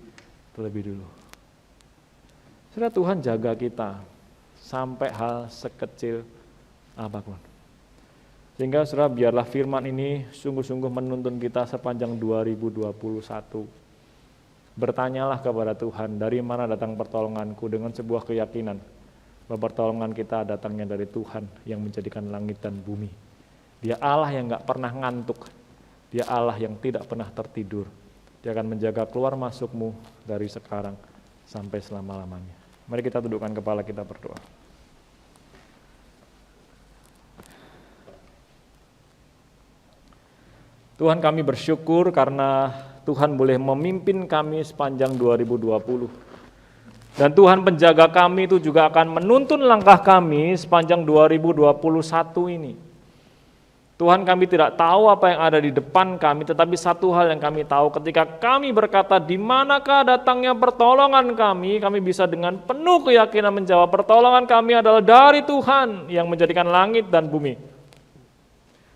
terlebih dulu. Saudara, Tuhan jaga kita sampai hal sekecil apapun. Sehingga saudara, biarlah firman ini sungguh-sungguh menuntun kita sepanjang 2021. Bertanyalah kepada Tuhan, dari mana datang pertolonganku, dengan sebuah keyakinan bahwa pertolongan kita datangnya dari Tuhan yang menjadikan langit dan bumi. Dia Allah yang gak pernah ngantuk, Dia Allah yang tidak pernah tertidur. Dia akan menjaga keluar masukmu dari sekarang sampai selama-lamanya. Mari kita dudukkan kepala kita berdoa. Tuhan, kami bersyukur karena Tuhan boleh memimpin kami sepanjang 2020. Dan Tuhan penjaga kami itu juga akan menuntun langkah kami sepanjang 2021 ini. Tuhan, kami tidak tahu apa yang ada di depan kami, tetapi satu hal yang kami tahu, ketika kami berkata di manakah datangnya pertolongan kami bisa dengan penuh keyakinan menjawab, pertolongan kami adalah dari Tuhan yang menjadikan langit dan bumi.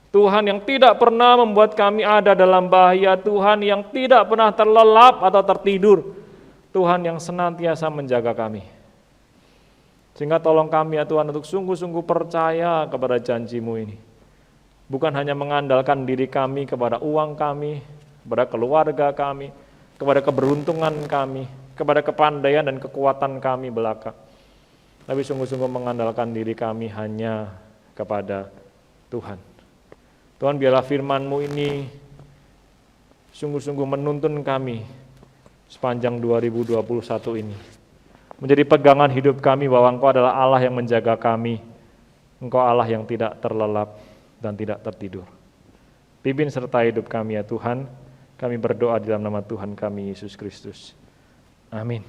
Tuhan yang tidak pernah membuat kami ada dalam bahaya, Tuhan yang tidak pernah terlelap atau tertidur, Tuhan yang senantiasa menjaga kami. Sehingga tolong kami ya Tuhan untuk sungguh-sungguh percaya kepada janji-Mu ini. Bukan hanya mengandalkan diri kami kepada uang kami, kepada keluarga kami, kepada keberuntungan kami, kepada kepandaian dan kekuatan kami belaka. Tapi sungguh-sungguh mengandalkan diri kami hanya kepada Tuhan. Tuhan, biarlah firman-Mu ini sungguh-sungguh menuntun kami sepanjang 2021 ini. Menjadi pegangan hidup kami bahwa Engkau adalah Allah yang menjaga kami. Engkau Allah yang tidak terlelap dan tidak tertidur. Pimpin serta hidup kami ya Tuhan. Kami berdoa di dalam nama Tuhan kami Yesus Kristus. Amin.